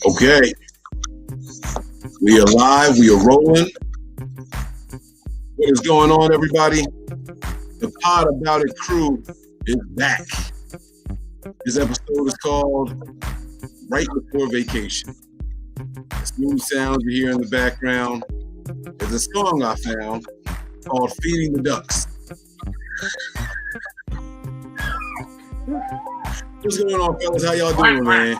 Okay, we are live. We are rolling. What is going on, everybody? The Pod About It crew is back. This episode is called Right Before Vacation. The smooth sounds you hear in the background is a song I found called Feeding the Ducks. What's going on, fellas? How y'all doing, man?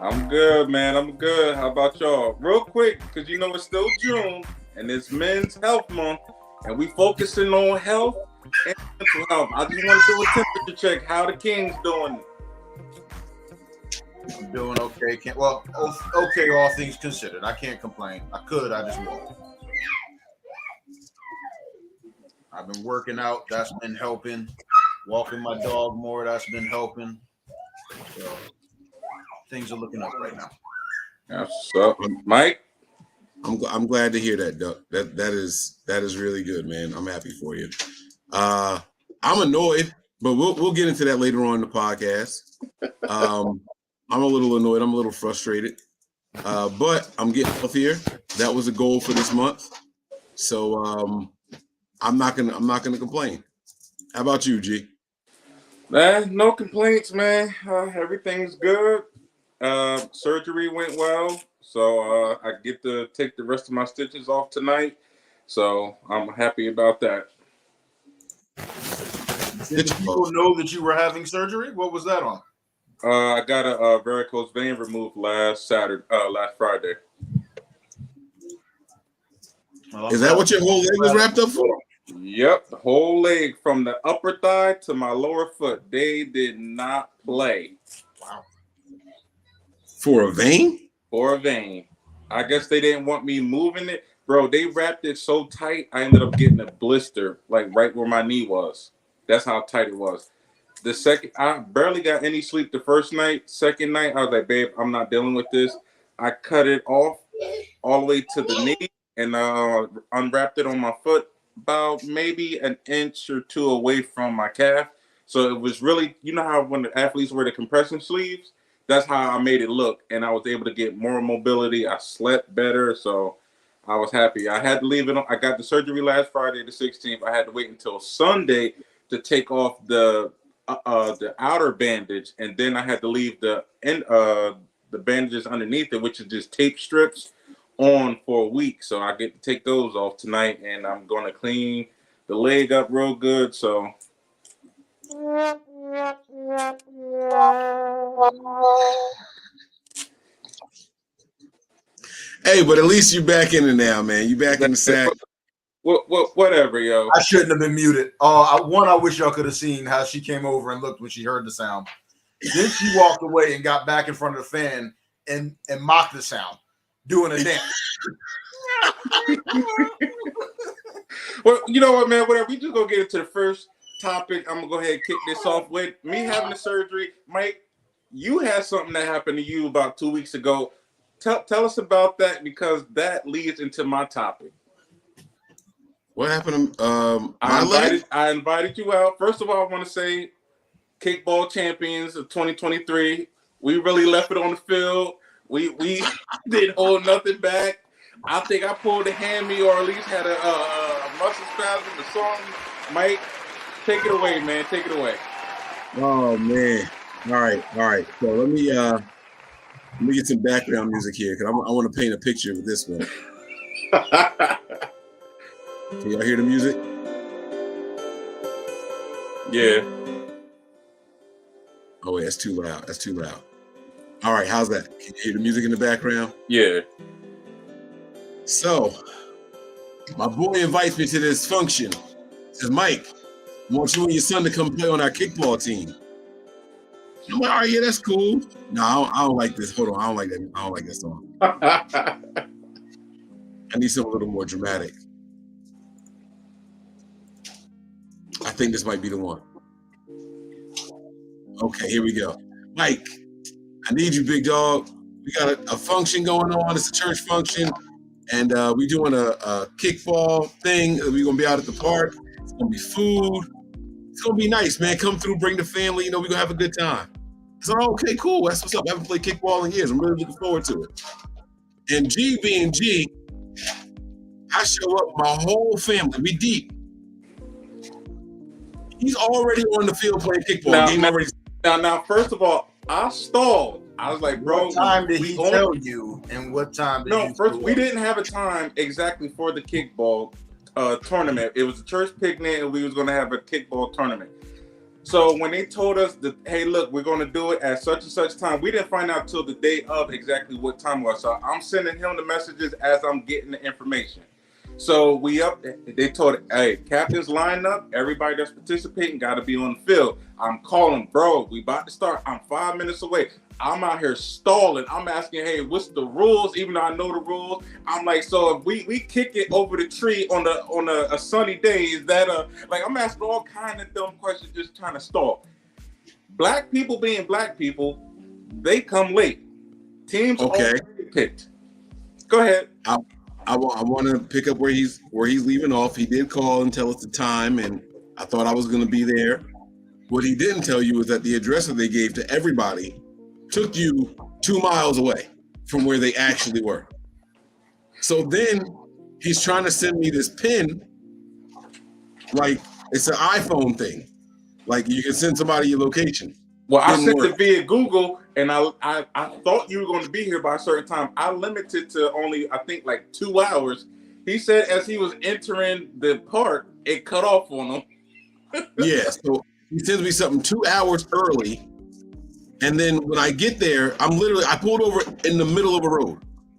I'm good, man. I'm good. How about y'all? Real quick, because you know it's still June and it's Men's Health Month, and we focusing on health and mental health. I just want to do a temperature check. How the Kings doing? I'm doing okay. Okay, all things considered. I can't complain. I just won't. I've been working out. That's been helping. Walking my dog more. That's been helping. So, things are looking up right now. That's what's up, Mike. I'm glad to hear that, Duck. That is really good, man. I'm happy for you. I'm annoyed, but we'll get into that later on in the podcast. I'm a little annoyed. I'm a little frustrated, but I'm getting healthier. That was a goal for this month, so I'm not gonna complain. How about you, G? Man, no complaints, man. Everything's good. Surgery went well, so I get to take the rest of my stitches off tonight. So I'm happy about that. Did people know that you were having surgery? What was that on? I got a varicose vein removed last Friday. Is that what your whole leg was wrapped up for? Yep, the whole leg from the upper thigh to my lower foot. They did not play. Wow. For a vein? For a vein. I guess they didn't want me moving it. Bro, they wrapped it so tight, I ended up getting a blister, like right where my knee was. That's how tight it was. The second, I barely got any sleep the first night. Second night, I was like, babe, I'm not dealing with this. I cut it off all the way to the knee and unwrapped it on my foot, about maybe an inch or two away from my calf. So it was really, you know how when the athletes wear the compression sleeves, that's how I made it look. And I was able to get more mobility. I slept better. So I was happy. I had to leave it on. I got the surgery last Friday, the 16th. I had to wait until Sunday to take off the outer bandage. And then I had to leave the bandages underneath it, which is just tape strips, on for a week. So I get to take those off tonight, and I'm going to clean the leg up real good. So Hey, but at least you back in it now, man. You back in the sack. Whatever, yo. I shouldn't have been muted. I wish y'all could have seen how she came over and looked when she heard the sound. Then she walked away and got back in front of the fan and mocked the sound, doing a dance. Well, you know what, man? Whatever. We just gonna get into the first topic. I'm gonna go ahead and kick this off with me having the surgery. Mike, you had something that happened to you about 2 weeks ago. Tell us about that, because that leads into my topic. What happened? I invited you out. First of all, I want to say, kickball champions of 2023. We really left it on the field. We didn't hold nothing back. I think I pulled a hammy, or at least had a muscle spasm or something. Mike, take it away, man. Take it away. Oh man! All right. So let me get some background music here, because I want to paint a picture with this one. Can y'all hear the music? Yeah. Oh wait, that's too loud. All right, how's that? Can you hear the music in the background? Yeah. So, my boy invites me to this function. Says, Mike, I want you and your son to come play on our kickball team. I'm like, all right, yeah, that's cool. No, I don't like this. Hold on, I don't like that. I don't like that song. I need something a little more dramatic. I think this might be the one. Okay, here we go. Mike, I need you, big dog. We got a function going on. It's a church function. And we're doing a kickball thing. We're going to be out at the park. It's going to be food, It's gonna be nice, man. Come through, bring the family. You know, we're gonna have a good time. So okay, cool. That's what's up. I haven't played kickball in years. I'm really looking forward to it. And G being G, I show up, my whole family. We deep. He's already on the field playing kickball. Now, first of all, I stalled. I was like, bro, what time did he tell you? And what time did you first, we didn't have a time exactly for the kickball tournament. It was a church picnic, and we was going to have a kickball tournament. So when they told us that, hey, look, we're going to do it at such and such time, we didn't find out till the day of exactly what time it was. So I'm sending him the messages as I'm getting the information. So they told, hey, captains line up. Everybody that's participating got to be on the field. I'm calling, bro, we about to start. I'm 5 minutes away. I'm out here stalling. I'm asking, hey, what's the rules? Even though I know the rules, I'm like, so if we kick it over the tree on a sunny day, is that like, I'm asking all kind of dumb questions, just trying to stall. Black people being black people, they come late. Teams already picked. Go ahead. I want to pick up where he's leaving off. He did call and tell us the time, and I thought I was going to be there. What he didn't tell you is that the address that they gave to everybody took you 2 miles away from where they actually were. So then he's trying to send me this pin, like it's an iPhone thing. Like you can send somebody your location. Well, I sent it via Google, and I thought you were going to be here by a certain time. I limited to only, I think, like 2 hours. He said as he was entering the park, it cut off on him. Yeah, so he sends me something 2 hours early. And then when I get there, I pulled over in the middle of a road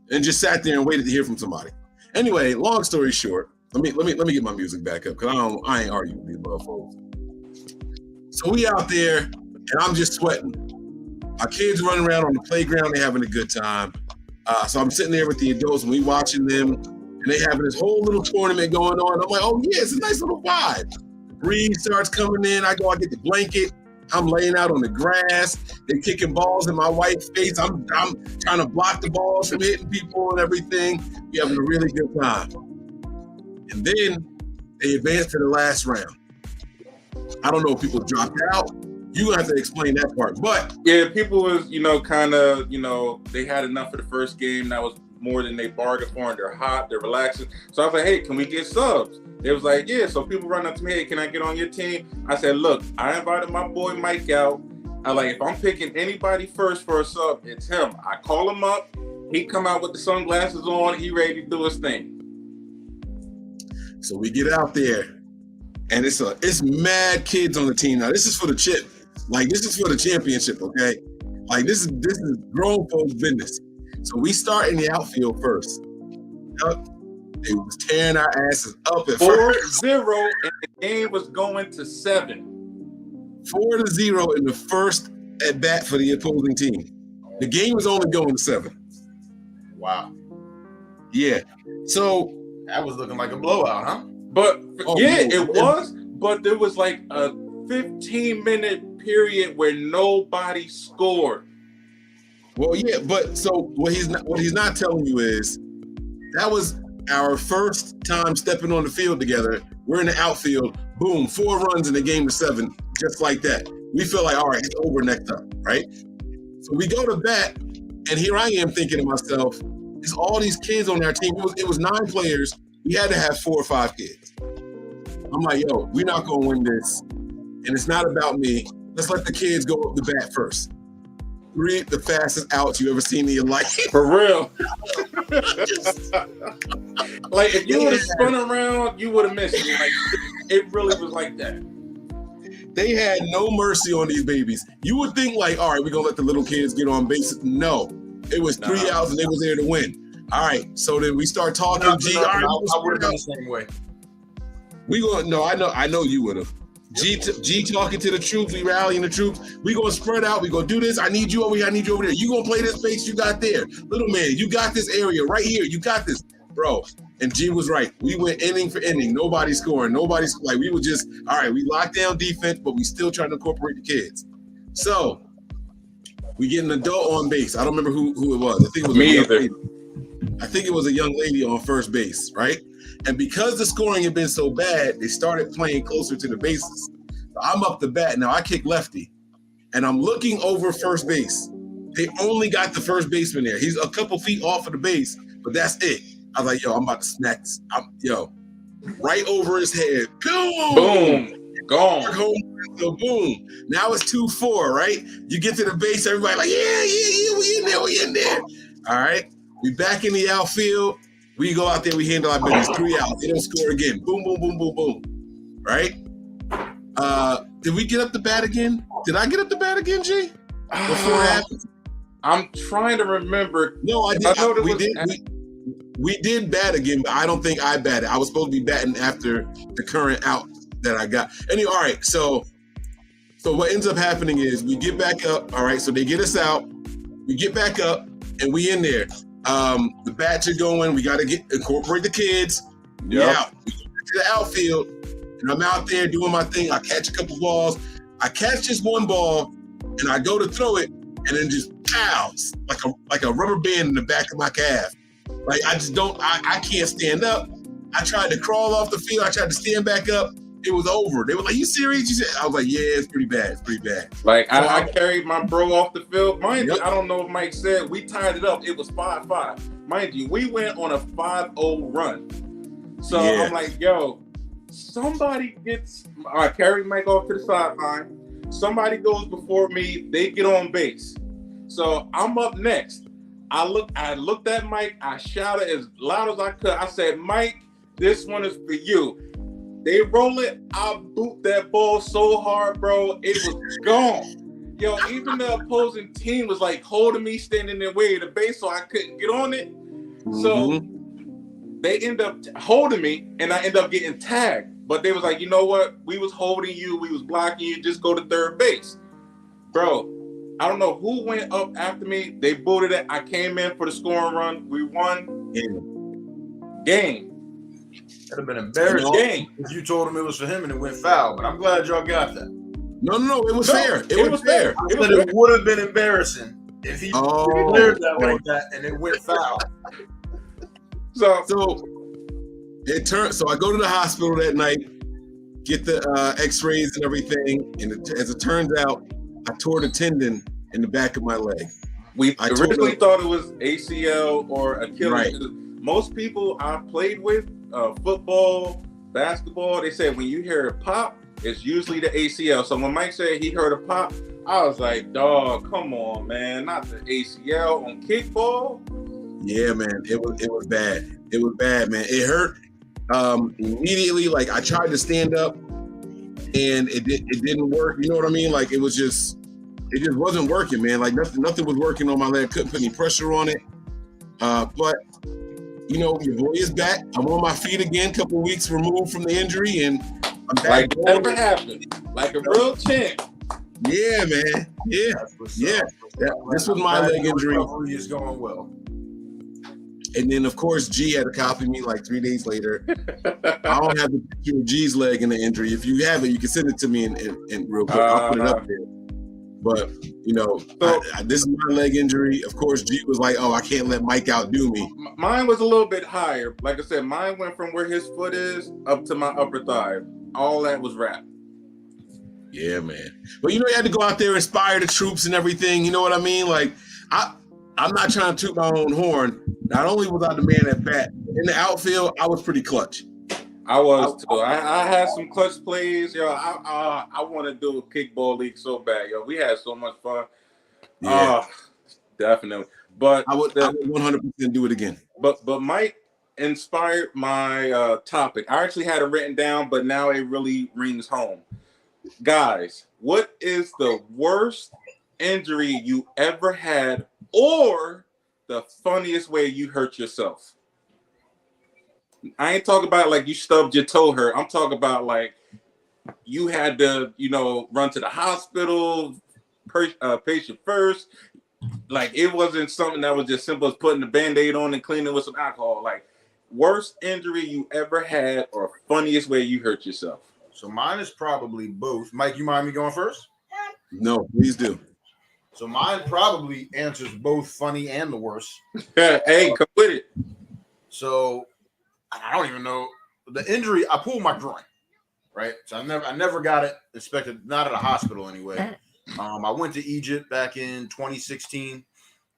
and just sat there and waited to hear from somebody. Anyway, long story short, let me get my music back up because I ain't arguing with these motherfuckers. So we out there and I'm just sweating. My kids running around on the playground, they having a good time. So I'm sitting there with the adults and we watching them and they having this whole little tournament going on. I'm like, oh yeah, it's a nice little vibe. The breeze starts coming in. I get the blanket. I'm laying out on the grass. They're kicking balls in my wife's face. I'm trying to block the balls from hitting people and everything. We're having a really good time. And then they advanced to the last round. I don't know if people dropped out. You're going to have to explain that part. But yeah, people was, kind of, they had enough for the first game. That was more than they bargained for, and they're hot, they're relaxing. So I was like, hey, can we get subs? It was like, yeah. So people run up to me, hey, can I get on your team? I said, look, I invited my boy Mike out. I like, if I'm picking anybody first for a sub, it's him. I call him up. He come out with the sunglasses on. He ready to do his thing. So we get out there, and it's mad kids on the team. Now, this is for the chip. Like, this is for the championship, okay? Like, this is grown folks' business. So we start in the outfield first. They was tearing our asses up at 4-0, and the game was going to 7. 4-0 in the first at bat for the opposing team. The game was only going to 7. Wow. Yeah. So that was looking like a blowout, huh? But it was. But there was like a 15-minute period where nobody scored. Well, yeah, but so what he's not telling you is that was our first time stepping on the field together. We're in the outfield. Boom, 4 runs in the game to 7, just like that. We feel like, all right, it's over next up, right? So we go to bat, and here I am thinking to myself, there's all these kids on our team. It was 9 players. We had to have 4 or 5 kids. I'm like, yo, we're not going to win this, and it's not about me. Let's let the kids go up the bat first. 3 the fastest outs you ever seen in your life. For real. Like, if you would have spun around, you would have missed it. Like, it really was like that. They had no mercy on these babies. You would think like, all right, we're going to let the little kids get on base. No. It was 3 outs and they was there to win. All right. So then we start talking. I would have done the same way. I know you would have. G talking to the troops, we rallying the troops. We gonna spread out. We gonna do this. I need you over here. I need you over there. You gonna play this space you got there, little man. You got this area right here. You got this, bro. And G was right. We went inning for inning. Nobody scoring. Nobody's like we were just all right. We locked down defense, but we still trying to incorporate the kids. So we get an adult on base. I don't remember who it was. I think it was me either. I think it was a young lady on first base, right? And because the scoring had been so bad, they started playing closer to the bases. I'm up the bat. Now I kick lefty, and I'm looking over first base. They only got the first baseman there. He's a couple feet off of the base, but that's it. I was like, yo, I'm about to smack this. Right over his head. Boom! Boom! Gone. So boom. Now it's 2-4, right? You get to the base, everybody like, yeah, we in there. All right. We back in the outfield. We go out there, we handle our business. 3 outs. They don't score again. Boom, boom, boom, boom, boom. Right? Did we get up the bat again? Did I get up the bat again, G? Before it happened? I'm trying to remember. No, I did. We did bat again, but I don't think I batted. I was supposed to be batting after the current out that I got. Anyway, all right. So what ends up happening is we get back up. All right. So they get us out. We get back up, and we in there. The bats are going. We got to incorporate the kids. Yeah. We go back to the outfield, and I'm out there doing my thing. I catch a couple balls. I catch just one ball, and I go to throw it, and then just pows like a rubber band in the back of my calf. Like I just don't. I can't stand up. I tried to crawl off the field. I tried to stand back up. It was over. They were like, "You serious?" I was like, "Yeah, it's pretty bad. It's pretty bad." Like I carried my bro off the field. Mind you, I don't know if Mike said we tied it up. It was 5-5. Mind you, we went on a 5-0 run. So yeah. I'm like, "Yo, somebody gets." I carried Mike off to the sideline. Somebody goes before me. They get on base. So I'm up next. I looked at Mike. I shouted as loud as I could. I said, "Mike, this one is for you." They roll it. I boot that ball so hard, bro. It was gone. Yo, even the opposing team was like holding me, standing their way to the base, so I couldn't get on it. So they end up holding me, and I end up getting tagged. But they was like, you know what? We was holding you. We was blocking you. Just go to third base. Bro, I don't know who went up after me. They booted it. I came in for the scoring run. We won. Game. That'd have been embarrassing if you told him it was for him and it went foul. But I'm glad y'all got that. No, it was fair. It was fair. It would have been embarrassing if he cleared that like that and it went foul. So it turned. So I go to the hospital that night, get the X-rays and everything, and as it turns out, I tore the tendon in the back of my leg. We originally thought it was ACL or Achilles. Right. Most people I've played with, football, basketball, they said when you hear a pop, it's usually the ACL. So when Mike said he heard a pop, I was like, dog, come on, man, not the ACL on kickball. Yeah, man, it was bad. It was bad, man. It hurt immediately. Like I tried to stand up, and it didn't work. You know what I mean? Like it just wasn't working, man. Like nothing was working on my leg. Couldn't put any pressure on it. But you know, your boy is back. I'm on my feet again. Couple weeks removed from the injury, and I'm back. Like it never happened. Like a real champ. Yeah, man. Yeah. This was my leg injury. Recovery is going well. And then, of course, G had to copy me like 3 days later. I don't have the picture of G's leg in the injury. If you have it, you can send it to me in real quick. I'll put it up there. But, you know, this is my leg injury. Of course, G was like, oh, I can't let Mike outdo me. Mine was a little bit higher. Like I said, mine went from where his foot is up to my upper thigh. All that was wrapped. Yeah, man. But, you know, you had to go out there, inspire the troops and everything. You know what I mean? Like, I'm not trying to toot my own horn. Not only was I the man at bat, in the outfield, I was pretty clutch. I was too. I had some clutch plays, yo. I want to do a kickball league so bad, yo. We had so much fun. Yeah, definitely. But I would 100% do it again. But Mike inspired my topic. I actually had it written down, but now it really rings home. Guys, what is the worst injury you ever had, or the funniest way you hurt yourself? I ain't talking about like you stubbed your toe hurt. I'm talking about like you had to, you know, run to the hospital, patient first. Like it wasn't something that was just simple as putting the Band-Aid on and cleaning with some alcohol. Like worst injury you ever had or funniest way you hurt yourself. So mine is probably both. Mike, you mind me going first? No, please do. So mine probably answers both funny and the worst. Hey, come with it. So I don't even know the injury. I pulled my groin, right? So I never got it inspected, not at a hospital anyway. I went to Egypt back in 2016.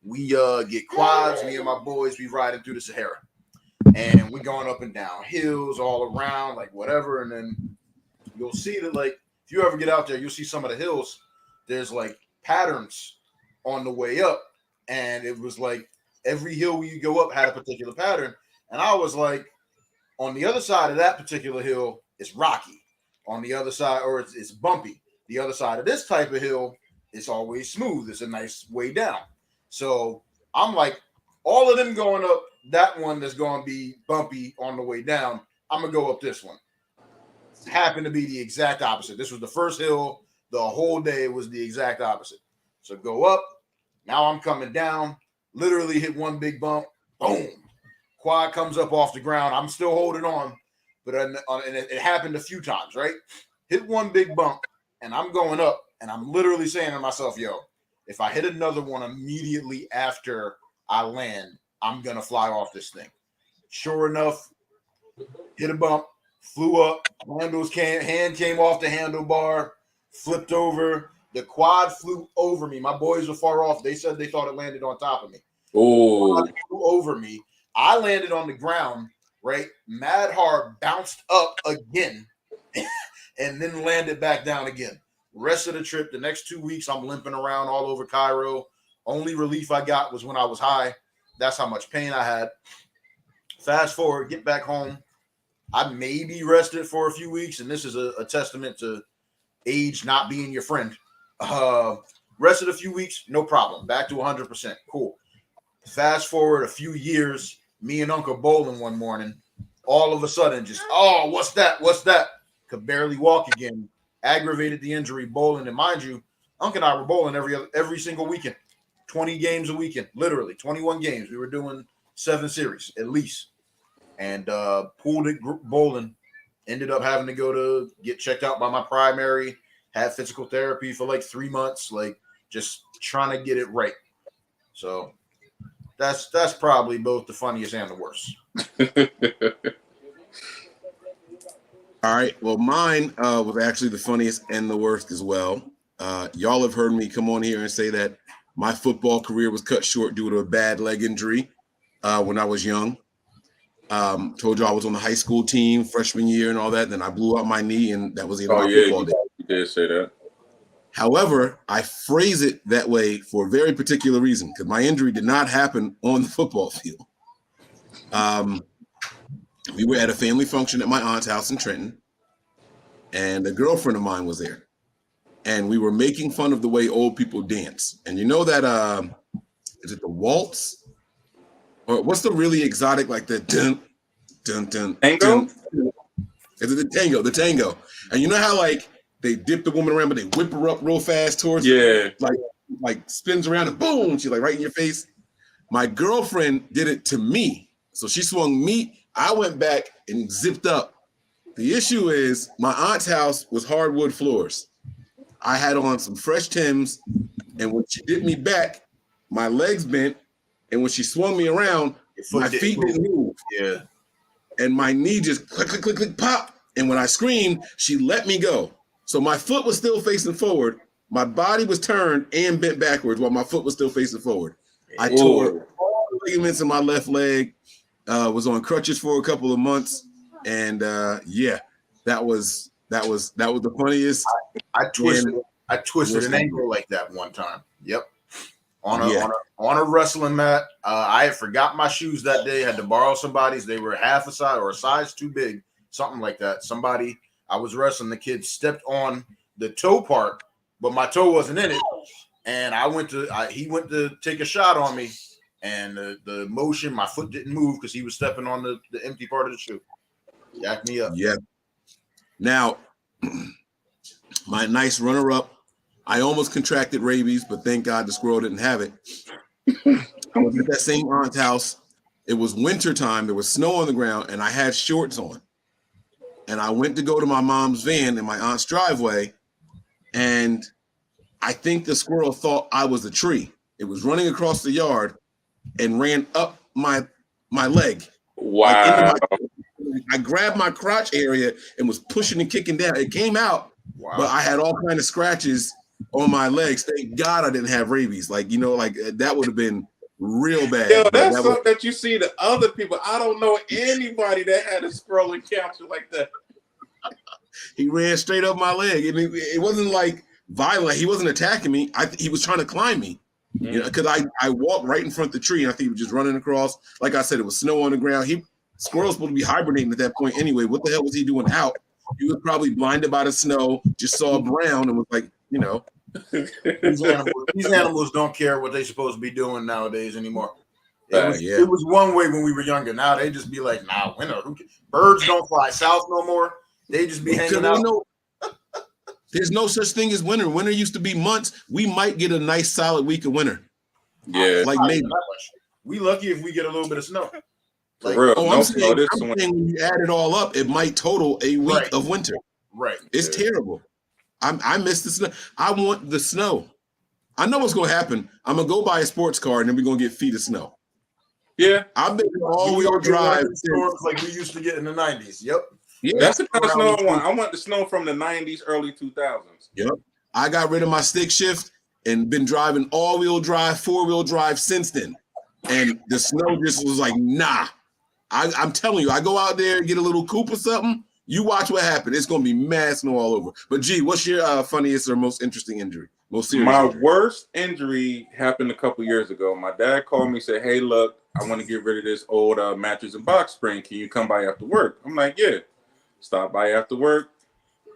We get quads, me and my boys, we riding through the Sahara. And we going up and down hills all around, like whatever. And then you'll see that, like, if you ever get out there, you'll see some of the hills. There's like patterns on the way up. And it was like every hill where you go up had a particular pattern. And I was like, on the other side of that particular hill, it's rocky. On the other side, or it's bumpy. The other side of this type of hill, it's always smooth. It's a nice way down. So I'm like, all of them going up that one that's going to be bumpy on the way down, I'm going to go up this one. It happened to be the exact opposite. This was the first hill. The whole day was the exact opposite. So go up. Now I'm coming down. Literally hit one big bump. Boom. Quad comes up off the ground. I'm still holding on. But and it happened a few times, right? Hit one big bump, and I'm going up. And I'm literally saying to myself, yo, if I hit another one immediately after I land, I'm going to fly off this thing. Sure enough, hit a bump, flew up, hand came off the handlebar, flipped over. The quad flew over me. My boys were far off. They said they thought it landed on top of me. Oh, Flew over me. I landed on the ground, right? Mad hard, bounced up again, and then landed back down again. Rest of the trip, the next 2 weeks, I'm limping around all over Cairo. Only relief I got was when I was high. That's how much pain I had. Fast forward, get back home. I maybe rested for a few weeks, and this is a testament to age not being your friend. Rested a few weeks, no problem. Back to 100%. Cool. Fast forward a few years, me and Uncle bowling one morning. All of a sudden, just, oh, what's that? What's that? Could barely walk again. Aggravated the injury bowling. And mind you, Uncle and I were bowling every single weekend. 20 games a weekend, literally 21 games. We were doing 7 series at least, and pulled it bowling. Ended up having to go to get checked out by my primary. Had physical therapy for like 3 months, like just trying to get it right. So that's probably both the funniest and the worst. All right. Well, mine was actually the funniest and the worst as well. Y'all have heard me come on here and say that my football career was cut short due to a bad leg injury when I was young. Told you I was on the high school team freshman year and all that. Then I blew out my knee, and that was the end of my football day. You did say that. However, I phrase it that way for a very particular reason, because my injury did not happen on the football field. We were at a family function at my aunt's house in Trenton, and a girlfriend of mine was there. And we were making fun of the way old people dance. And you know that, is it the waltz? Or what's the really exotic, like the dun, dun, dun, Tango? Dun. Is it the tango? The tango. And you know how, like, they dip the woman around, but they whip her up real fast towards Yeah. like spins around and boom, she's like right in your face. My girlfriend did it to me. So she swung me. I went back and zipped up. The issue is my aunt's house was hardwood floors. I had on some fresh Timbs, and when she did me back, my legs bent, and when she swung me around, my feet didn't move. Yeah. And my knee just click, click, click, click, pop. And when I screamed, she let me go. So my foot was still facing forward. My body was turned and bent backwards while my foot was still facing forward. I tore all the ligaments in my left leg, was on crutches for a couple of months. And yeah, that was the funniest. I twisted an ankle like that one time. Yep. On a wrestling mat. I had forgot my shoes that day. Had to borrow somebody's. They were half a size or a size too big, something like that. I was wrestling. The kid stepped on the toe part, but my toe wasn't in it. And he went to take a shot on me, and the motion, my foot didn't move because he was stepping on the empty part of the shoe. Jacked me up. Yeah. Now, my nice runner-up, I almost contracted rabies, but thank God the squirrel didn't have it. I was at that same aunt's house. It was winter time. There was snow on the ground, and I had shorts on. And I went to go to my mom's van in my aunt's driveway, and I think the squirrel thought I was a tree. It was running across the yard and ran up my leg. Wow. Like I grabbed my crotch area and was pushing and kicking down. It came out, but I had all kind of scratches on my legs. Thank God I didn't have rabies. Like, like that would have been real bad. Yo, that's something that you see to other people. I don't know anybody that had a squirrel encounter like that. He ran straight up my leg. I mean, it wasn't like violent. He wasn't attacking me. He was trying to climb me. Because I walked right in front of the tree, and I think he was just running across. Like I said, it was snow on the ground. Squirrel's supposed to be hibernating at that point anyway. What the hell was he doing out? He was probably blinded by the snow, just saw brown and was like, These animals don't care what they're supposed to be doing nowadays anymore. It was one way when we were younger. Now they just be like, nah, winter. Birds don't fly south no more. They just be hanging out. There's no such thing as winter. Winter used to be months. We might get a nice solid week of winter. Yeah. Like maybe. We lucky if we get a little bit of snow. Like, I'm saying when you add it all up, it might total a week of winter. Right. It's terrible. I miss the snow. I want the snow. I know what's going to happen. I'm going to go buy a sports car and then we're going to get feet of snow. Yeah. I've been all-wheel drive. Like we used to get in the 90s. Yep. Yeah, that's the kind of snow I want. I want the snow from the 90s, early 2000s. Yep. I got rid of my stick shift and been driving all-wheel drive, four-wheel drive since then. And the snow just was like, nah. I'm telling you, I go out there and get a little coupe or something. You watch what happens. It's going to be mad snow all over. But, G, what's your funniest or most interesting injury? Most serious injury? Worst injury happened a couple years ago. My dad called me and said, hey, look, I want to get rid of this old mattress and box spring. Can you come by after work? I'm like, yeah. Stop by after work,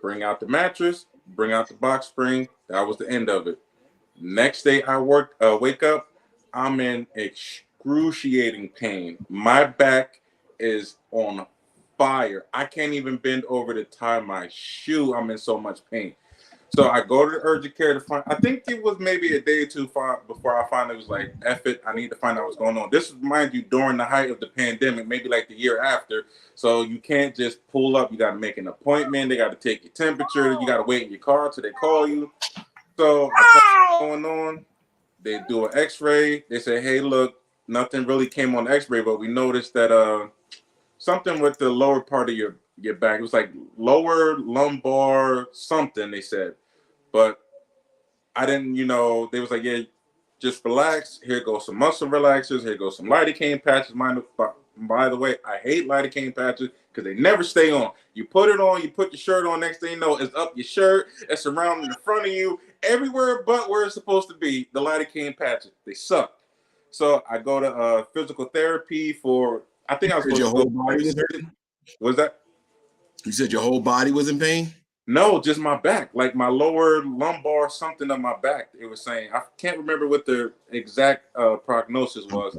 bring out the mattress, bring out the box spring. That was the end of it. Next day I wake up, I'm in excruciating pain. My back is on fire. I can't even bend over to tie my shoe. I'm in so much pain. So I go to the urgent care to find, I think it was maybe a day or two before I finally was like, F it, I need to find out what's going on. This is, mind you, during the height of the pandemic, maybe like the year after. So you can't just pull up. You got to make an appointment. They got to take your temperature. You got to wait in your car till they call you. So I tell them what's going on. They do an x-ray. They say, hey, look, nothing really came on the x-ray, but we noticed that something with the lower part of your back. It was like lower lumbar something, they said. But I didn't, they was like, yeah, just relax. Here goes some muscle relaxers. Here goes some lidocaine patches. By the way, I hate lidocaine patches because they never stay on. You put it on, you put your shirt on, next thing you know, it's up your shirt, it's around in the front of you, everywhere but where it's supposed to be, the lidocaine patches. They suck. So I go to physical therapy for, I think I was supposed your to whole body was hurting? Was that? You said your whole body was in pain? No, just my back, like my lower lumbar, something of my back. It was saying, I can't remember what the exact prognosis was,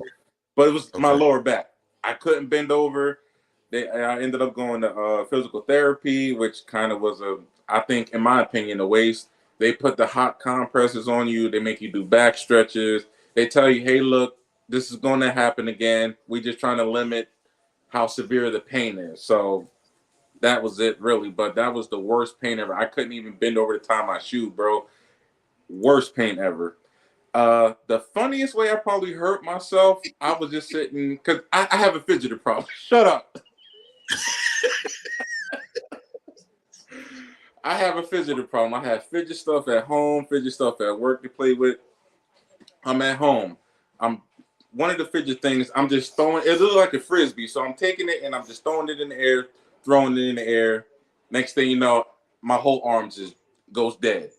but it was my lower back. I couldn't bend over. I ended up going to physical therapy, which kind of was I think, in my opinion, a waste. They put the hot compresses on you. They make you do back stretches. They tell you, hey, look, this is going to happen again. We're just trying to limit how severe the pain is. So that was it, really. But that was the worst pain ever. I couldn't even bend over to tie my shoe, bro. Worst pain ever. The funniest way I probably hurt myself, I was just sitting, because I have a fidgeter problem. Shut up. I have a fidgeter problem. I have fidget stuff at home, fidget stuff at work to play with. I'm at home. One of the fidget things, I'm just throwing, it looks like a frisbee. So I'm taking it and I'm just throwing it in the air, throwing it in the air. Next thing you know, my whole arm just goes dead.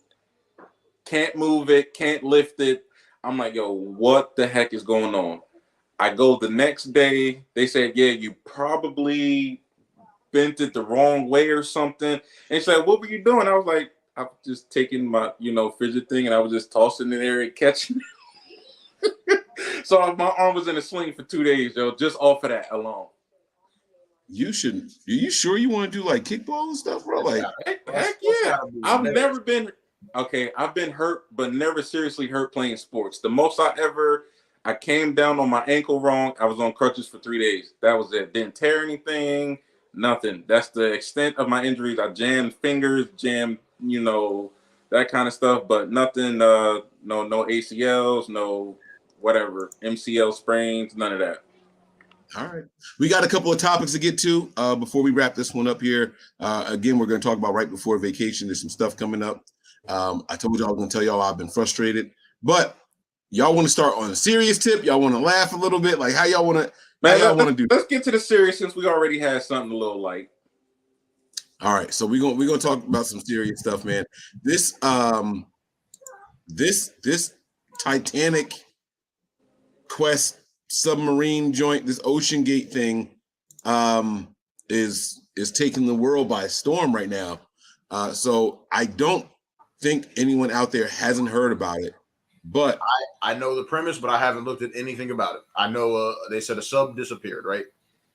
Can't move it, can't lift it. I'm like, yo, what the heck is going on? I go the next day. They said, yeah, you probably bent it the wrong way or something. And she's like, what were you doing? I was like, I was just taking my, fidget thing and I was just tossing it in there and catching it. So my arm was in a sling for 2 days, yo, just off of that alone. You shouldn't. Are you sure you want to do like kickball and stuff, bro? Like, heck yeah. I've never been hurt, but never seriously hurt playing sports. The most I came down on my ankle wrong. I was on crutches for 3 days. That was it. Didn't tear anything, nothing. That's the extent of my injuries. I jammed fingers, that kind of stuff, but nothing, no ACLs, no whatever, MCL sprains, none of that. All right. We got a couple of topics to get to before we wrap this one up here. Again, we're going to talk about right before vacation. There's some stuff coming up. I told y'all I was going to tell y'all I've been frustrated, but y'all want to start on a serious tip? Y'all want to laugh a little bit? Like how y'all want to? Man, y'all want to do? Let's get to the serious since we already had something a little light. All right, so we're gonna talk about some serious stuff, man. This this Titanic Quest submarine joint, this Ocean Gate thing, is taking the world by storm right now. So I don't think anyone out there hasn't heard about it, but I know the premise, but I haven't looked at anything about it. I know they said a sub disappeared, right?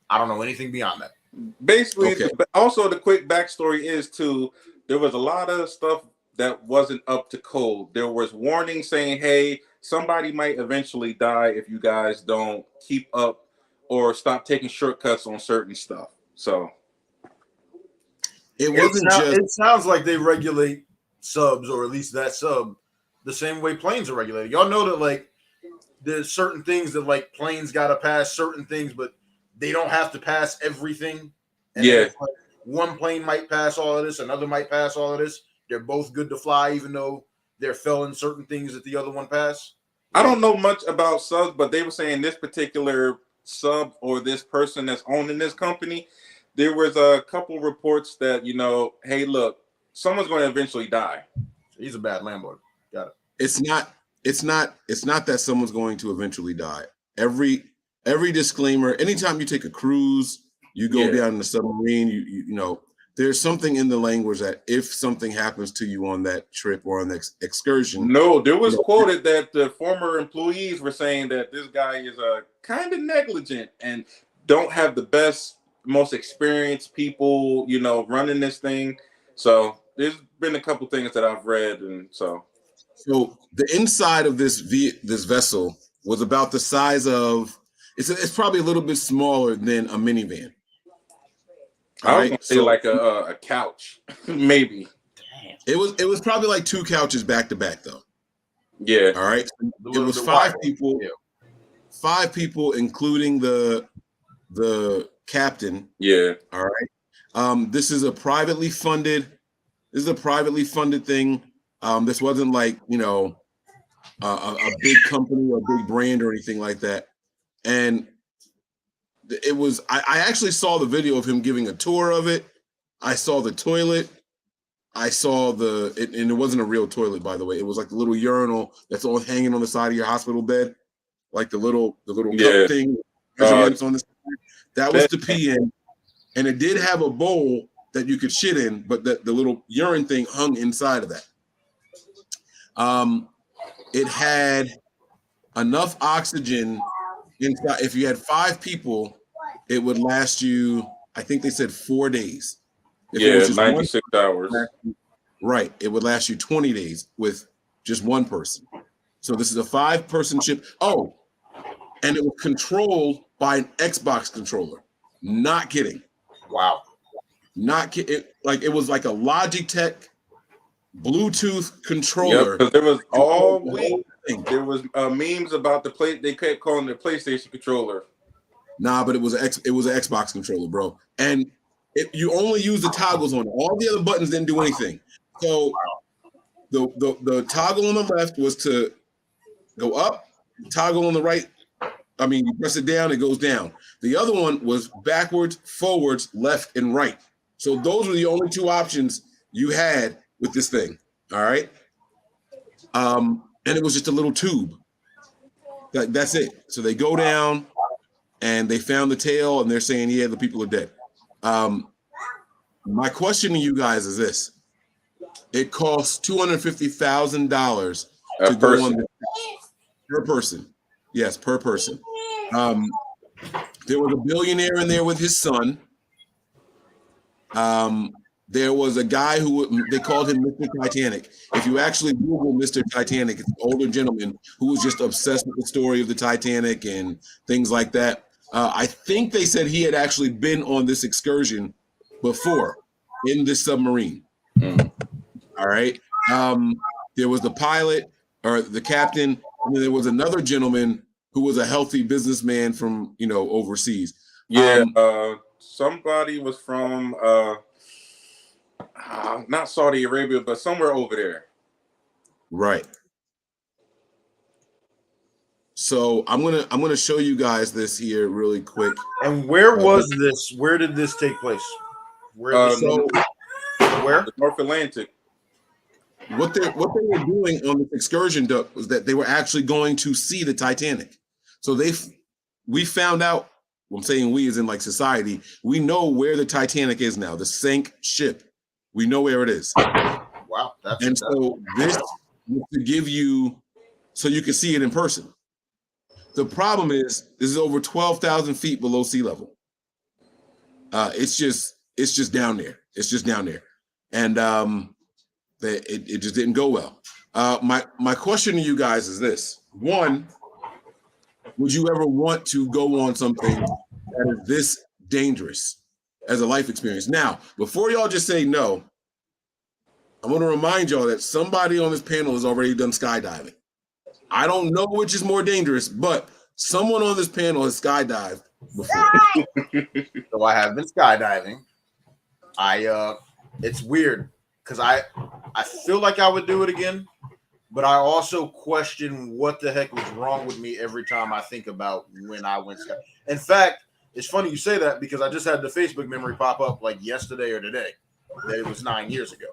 I don't know anything beyond that. Basically, okay. Also the quick backstory is too, there was a lot of stuff that wasn't up to code. There was warnings saying, hey, somebody might eventually die if you guys don't keep up or stop taking shortcuts on certain stuff. So it sounds like they regulate subs, or at least that sub, the same way planes are regulated. Y'all know that like there's certain things that like planes got to pass certain things, but they don't have to pass everything. And yeah, like, one plane might pass all of this, another might pass all of this. They're both good to fly, even though they're failing certain things that the other one pass. I don't know much about subs, but they were saying this particular sub or this person that's owning this company, there was a couple reports that, you know, hey, look, someone's going to eventually die. He's a bad landlord. Got it. It's not that someone's going to eventually die. Every disclaimer, anytime you take a cruise, you go down in the submarine, you know, there's something in the language that if something happens to you on that trip or on that excursion. No, there was quoted that the former employees were saying that this guy is kind of negligent and don't have the best, most experienced people, you know, running this thing. So there's been a couple things that I've read, and so the inside of this vessel was about the size of it's probably a little bit smaller than a minivan. I was gonna say like a couch, maybe. It was probably like two couches back to back though. Yeah. All right. It was five people. Yeah. 5 people, including the captain. Yeah. All right. This is a privately funded thing. This wasn't like, you know, a big company or a big brand or anything like that. And it was, I actually saw the video of him giving a tour of it. I saw the toilet. I saw and it wasn't a real toilet, by the way. It was like the little urinal that's all hanging on the side of your hospital bed, like the little cup thing. On the side. That was to pee in, and it did have a bowl that you could shit in, but the little urine thing hung inside of that. It had enough oxygen inside. If you had 5 people, it would last you, I think they said 4 days. If it was just 96 hours. Right. It would last you 20 days with just one person. So this is a 5-person ship. Oh, and it was controlled by an Xbox controller. Not kidding. Wow. Not kidding. Like it was like a Logitech Bluetooth controller. Because there was all week. There was memes about they kept calling the PlayStation controller. Nah, but it was an Xbox controller, bro. And you only use the toggles on it. All the other buttons didn't do anything. So the toggle on the left was to go up. Toggle on the right, I mean, you press it down, it goes down. The other one was backwards, forwards, left, and right. So those were the only 2 options you had with this thing. All right. And it was just a little tube. That's it. So they go down and they found the tail and they're saying, yeah, the people are dead. My question to you guys is this. It costs $250,000 to go on per person. Yes, per person. There was a billionaire in there with his son. There was a guy who they called him Mr. Titanic. If you actually Google Mr. Titanic, it's an older gentleman who was just obsessed with the story of the Titanic and things like that. I think they said he had actually been on this excursion before in this submarine. All right. There was the pilot or the captain, and then there was another gentleman who was a healthy businessman from overseas. Yeah, somebody was from not Saudi Arabia, but somewhere over there. Right. So I'm gonna show you guys this here really quick. And where was this? Where did this take place? Where? Where? The North Atlantic. What they were doing on this excursion was that they were actually going to see the Titanic. So we found out. Well, I'm saying we as in like society. We know where the Titanic is now. The sank ship. We know where it is. Wow. So this was to give you so you can see it in person. The problem is this is over 12,000 feet below sea level. It's just down there. It's just down there, and it just didn't go well. My question to you guys is this: one, would you ever want to go on something that is this dangerous as a life experience? Now, before y'all just say no, I want to remind y'all that somebody on this panel has already done skydiving. I don't know which is more dangerous, but someone on this panel has skydived before. So I have been skydiving. It's weird because I feel like I would do it again, but I also question what the heck was wrong with me every time I think about when I went skydiving. In fact, it's funny you say that because I just had the Facebook memory pop up like yesterday or today that it was 9 years ago.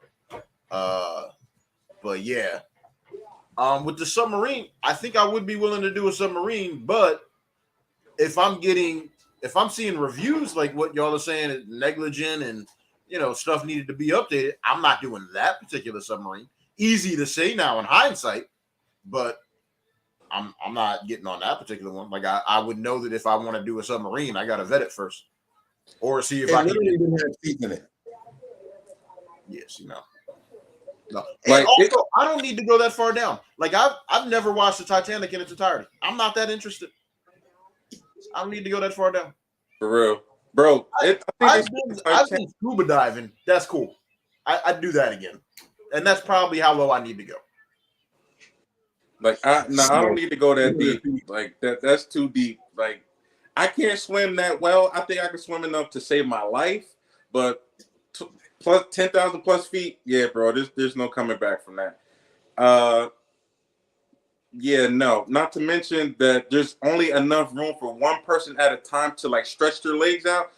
But yeah. With the submarine, I think I would be willing to do a submarine, but if I'm seeing reviews like what y'all are saying is negligent and stuff needed to be updated, I'm not doing that particular submarine. Easy to say now in hindsight, but I'm not getting on that particular one. Like I would know that if I want to do a submarine, I gotta vet it first. Or see if I can didn't have teeth in it. Yes, No. Like also, I don't need to go that far down. Like I've never watched the Titanic in its entirety. I'm not that interested. I don't need to go that far down. For real, bro. I've been scuba diving. That's cool. I'd do that again, and that's probably how low I need to go. Like I don't need to go that deep. Like that's too deep. Like I can't swim that well. I think I can swim enough to save my life, but plus 10,000 plus feet, yeah, bro. There's no coming back from that. Yeah, no. Not to mention that there's only enough room for one person at a time to like stretch their legs out.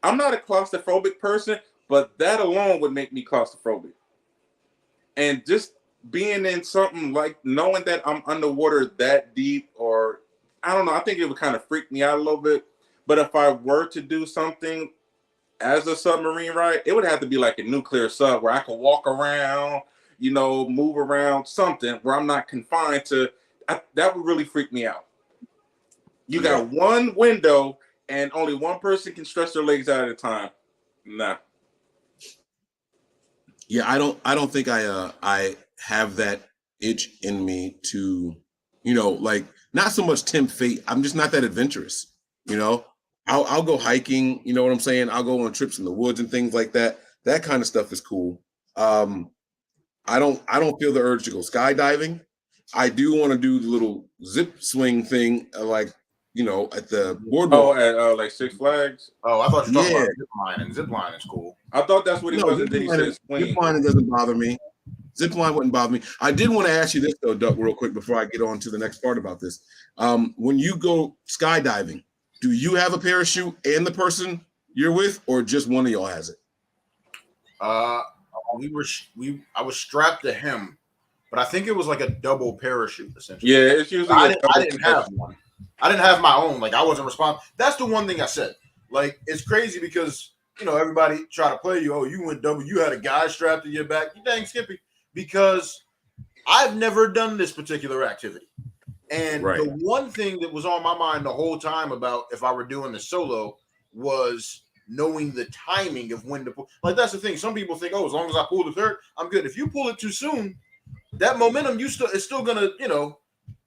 I'm not a claustrophobic person, but that alone would make me claustrophobic. And just being in something like knowing that I'm underwater that deep, or I don't know, I think it would kind of freak me out a little bit. But if I were to do something as a submarine ride, it would have to be like a nuclear sub where I could walk around, move around, something where I'm not confined to. That would really freak me out. You got one window and only one person can stretch their legs out at a time. Nah. Yeah, I don't think I have that itch in me to, like not so much tempt fate. I'm just not that adventurous, I'll go hiking, you know what I'm saying? I'll go on trips in the woods and things like that. That kind of stuff is cool. I don't feel the urge to go skydiving. I do want to do the little zip swing thing, like, at the boardwalk. Oh, at like Six Flags? Oh, I thought you were talking about zip line, and zip line is cool. I thought that's what he was. And then he said swing. Zip line doesn't bother me. Zip line wouldn't bother me. I did want to ask you this though, Duck, real quick before I get on to the next part about this. When you go skydiving, do you have a parachute and the person you're with, or just one of y'all has it? I was strapped to him, but I think it was like a double parachute essentially. Yeah, it's usually. I didn't have one. I didn't have my own. Like I wasn't responsible. That's the one thing I said. Like it's crazy because everybody try to play you. Oh, you went double. You had a guy strapped to your back. You dang Skippy. Because I've never done this particular activity. And the one thing that was on my mind the whole time about if I were doing the solo was knowing the timing of when to pull. Like that's the thing. Some people think, oh, as long as I pull the third, I'm good. If you pull it too soon, that momentum it's still gonna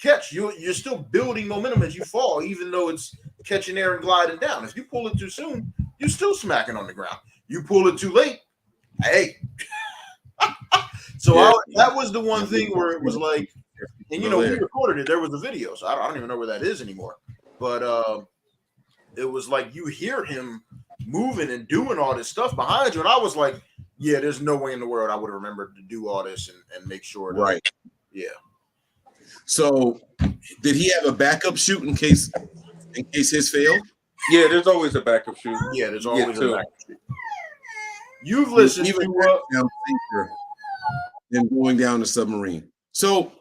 catch you. You're still building momentum as you fall, even though it's catching air and gliding down. If you pull it too soon, you're still smacking on the ground. You pull it too late, hey. So that was the one thing where it was like And you know, we recorded it. There was a video, so I don't even know where that is anymore. But it was like you hear him moving and doing all this stuff behind you, and I was like, yeah, there's no way in the world I would have remembered to do all this and make sure. Right. Yeah. So, did he have a backup shoot in case his failed? Yeah, there's always a backup shoot. Yeah, there's always a backup shoot. You've listened even to safer than going down the submarine. So,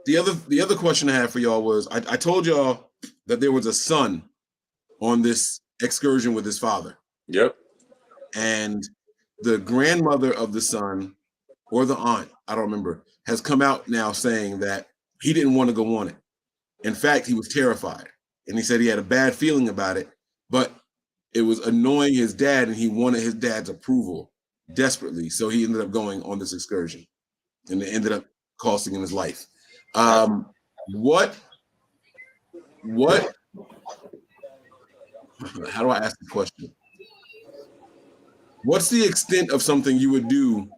the other question I had for y'all was, I told y'all that there was a son on this excursion with his father. Yep. And the grandmother of the son, or the aunt, I don't remember, has come out now saying that he didn't want to go on it. In fact, he was terrified. And he said he had a bad feeling about it, but it was annoying his dad and he wanted his dad's approval desperately. So he ended up going on this excursion and it ended up costing him his life. What, how do I ask the question? What's the extent of something you would do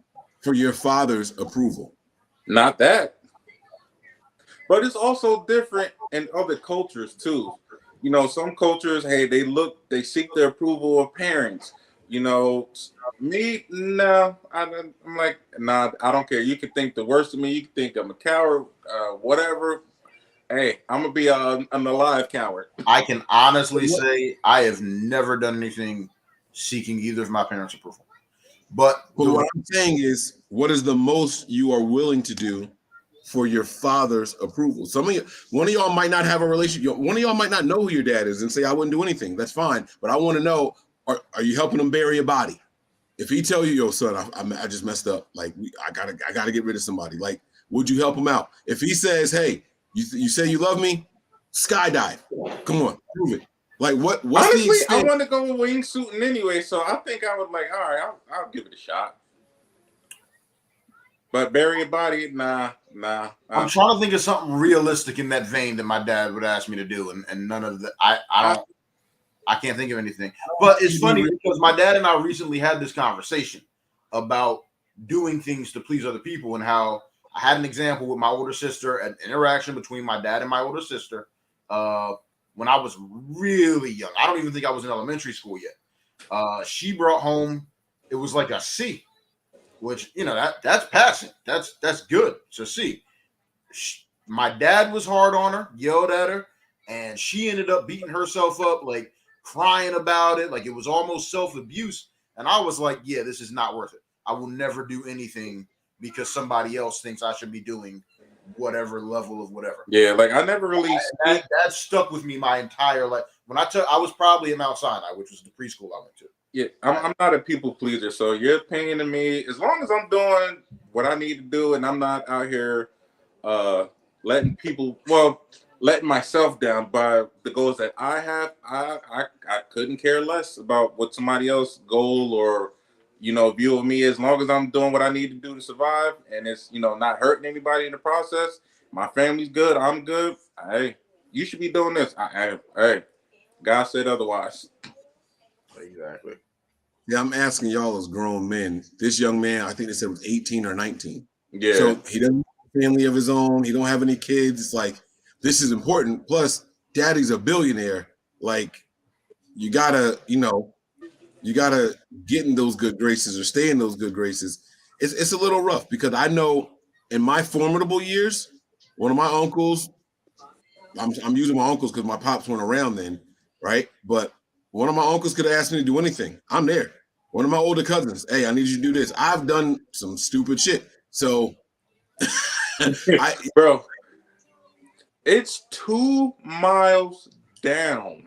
for your father's approval? Not that. But it's also different in other cultures too. You know, some cultures, hey, they seek the approval of parents. You know, me, no, I'm like, nah, I don't care. You can think the worst of me. You can think I'm a coward, whatever. Hey, I'm gonna be an alive coward. I can honestly say I have never done anything seeking either of my parents' approval. But what I'm saying is, what is the most you are willing to do for your father's approval? One of y'all might not have a relationship. One of y'all might not know who your dad is and say, I wouldn't do anything. That's fine. But I want to know, are you helping him bury a body? If he tell you, yo, son, I just messed up. Like, I gotta get rid of somebody. Like, would you help him out? If he says, hey, you say you love me, skydive. Come on, prove it. Like, what's honestly, the extent? I want to go wingsuiting anyway, so I think I would like, all right, I'll give it a shot. But bury a body, nah. I'm trying to think of something realistic in that vein that my dad would ask me to do, and none of that. I can't think of anything. But it's funny because my dad and I recently had this conversation about doing things to please other people, and how I had an example with my older sister, an interaction between my dad and my older sister when I was really young. I don't even think I was in elementary school yet. She brought home, it was like a C. Which, you know, that's passing. That's good. So see, my dad was hard on her, yelled at her, and she ended up beating herself up, like crying about it, like it was almost self-abuse. And I was like, yeah, this is not worth it. I will never do anything because somebody else thinks I should be doing whatever level of whatever. Yeah, like I never really that stuck with me my entire life. When I was probably at Mount Sinai, which was the preschool I went to. Yeah, I'm not a people pleaser, so your opinion to me, as long as I'm doing what I need to do and I'm not out here letting myself down by the goals that I have, I couldn't care less about what somebody else's goal or, you know, view of me. As long as I'm doing what I need to do to survive and it's, you know, not hurting anybody in the process, my family's good, I'm good. Hey, you should be doing this. Hey, God said otherwise. Exactly. Yeah, I'm asking y'all as grown men. This young man, I think they said was 18 or 19. Yeah. So he doesn't have a family of his own. He don't have any kids. It's like, this is important. Plus, daddy's a billionaire. Like, you gotta get in those good graces or stay in those good graces. It's a little rough because I know in my formidable years, one of my uncles, I'm using my uncles because my pops weren't around then, right? But one of my uncles could have asked me to do anything. I'm there. One of my older cousins, hey, I need you to do this. I've done some stupid shit. So, bro, it's 2 miles down.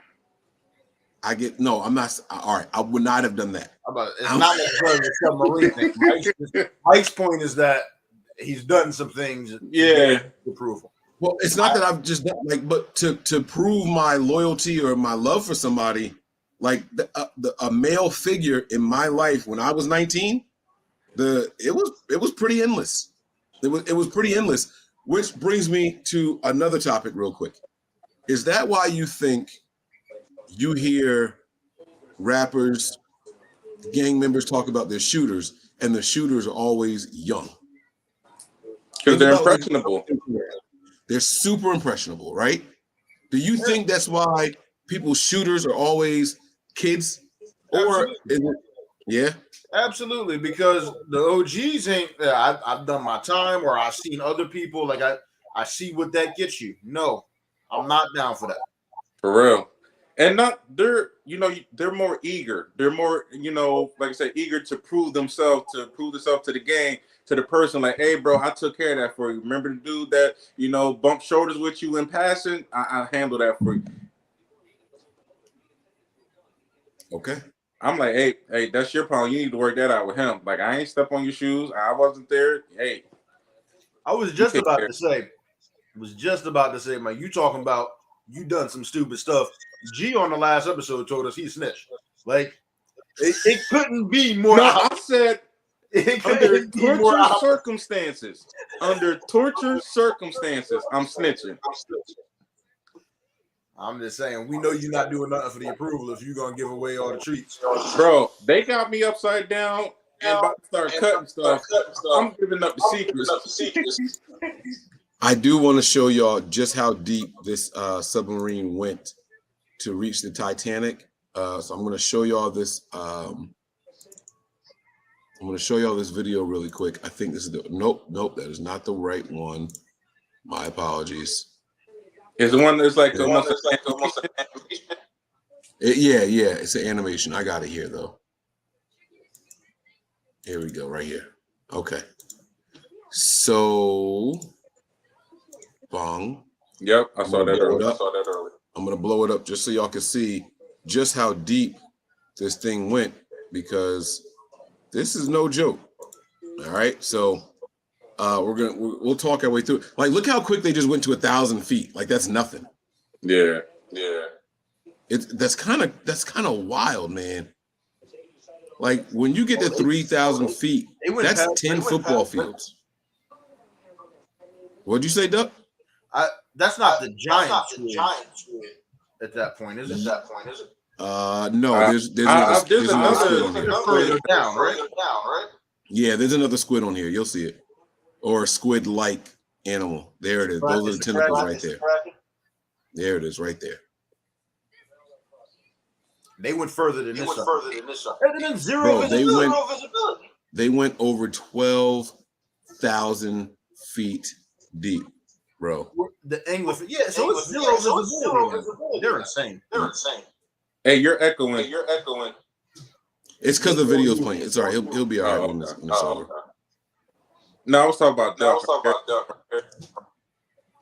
I'm not. All right, I would not have done that. It's not necessarily a submarine thing. Mike's point is that he's done some things. Yeah. Approval. Well, it's not that I've just done, but to prove my loyalty or my love for somebody, like a male figure in my life when I was 19, it was pretty endless. It was pretty endless. Which brings me to another topic real quick. Is that why you think you hear rappers, gang members talk about their shooters, and the shooters are always young? Because they're impressionable. they're super impressionable, right? Do you think that's why people's shooters are always kids? Or is it, yeah? Absolutely, because the OGs ain't. I've done my time, or I've seen other people. Like I see what that gets you. No, I'm not down for that. For real. And not they're more eager. They're more, like I said, eager to prove themselves to the game, to the person. Like, hey, bro, I took care of that for you. Remember the dude that bumped shoulders with you in passing? I handled that for you. Okay. I'm like, hey, that's your problem. You need to work that out with him. Like, I ain't step on your shoes. I wasn't there. Hey, I was just about to say, man, you talking about you done some stupid stuff. G on the last episode told us he snitched. Like, it couldn't be more. No, I said under torture circumstances. Under torture circumstances, I'm snitching. I'm just saying, we know you're not doing nothing for the approval if you're gonna give away all the treats. Bro, they got me upside down and about to start cutting stuff. I'm giving up the secrets. I do want to show y'all just how deep this submarine went to reach the Titanic. So I'm going to show y'all this. I'm going to show y'all this video really quick. I think this is nope, that is not the right one. My apologies. Is the one that's like yeah, it's an animation. I got it here though. Here we go, right here. Okay. So, bong. Yep, I saw that earlier. I'm gonna blow it up just so y'all can see just how deep this thing went, because this is no joke. All right, so we'll talk our way through it. Like, look how quick they just went to 1,000 feet. Like, that's nothing. Yeah. That's kind of wild, man. Like, when you get to 3,000 feet, that's 10 football fields. What'd you say, Duck? That's not the giant squid at that point, is it? No, there's another squid on here. Further down, right? Yeah, there's another squid on here. You'll see it. Or a squid-like animal. There it is. Those are the tentacles right there. There it is, right there. They went further than this. And then zero visibility. They went over 12,000 feet deep, bro. The English, so it's zero visibility. They're insane. Hey, you're echoing. It's because the video's playing. It's all right. He'll be all right when it's over. No, I was talking about Duck.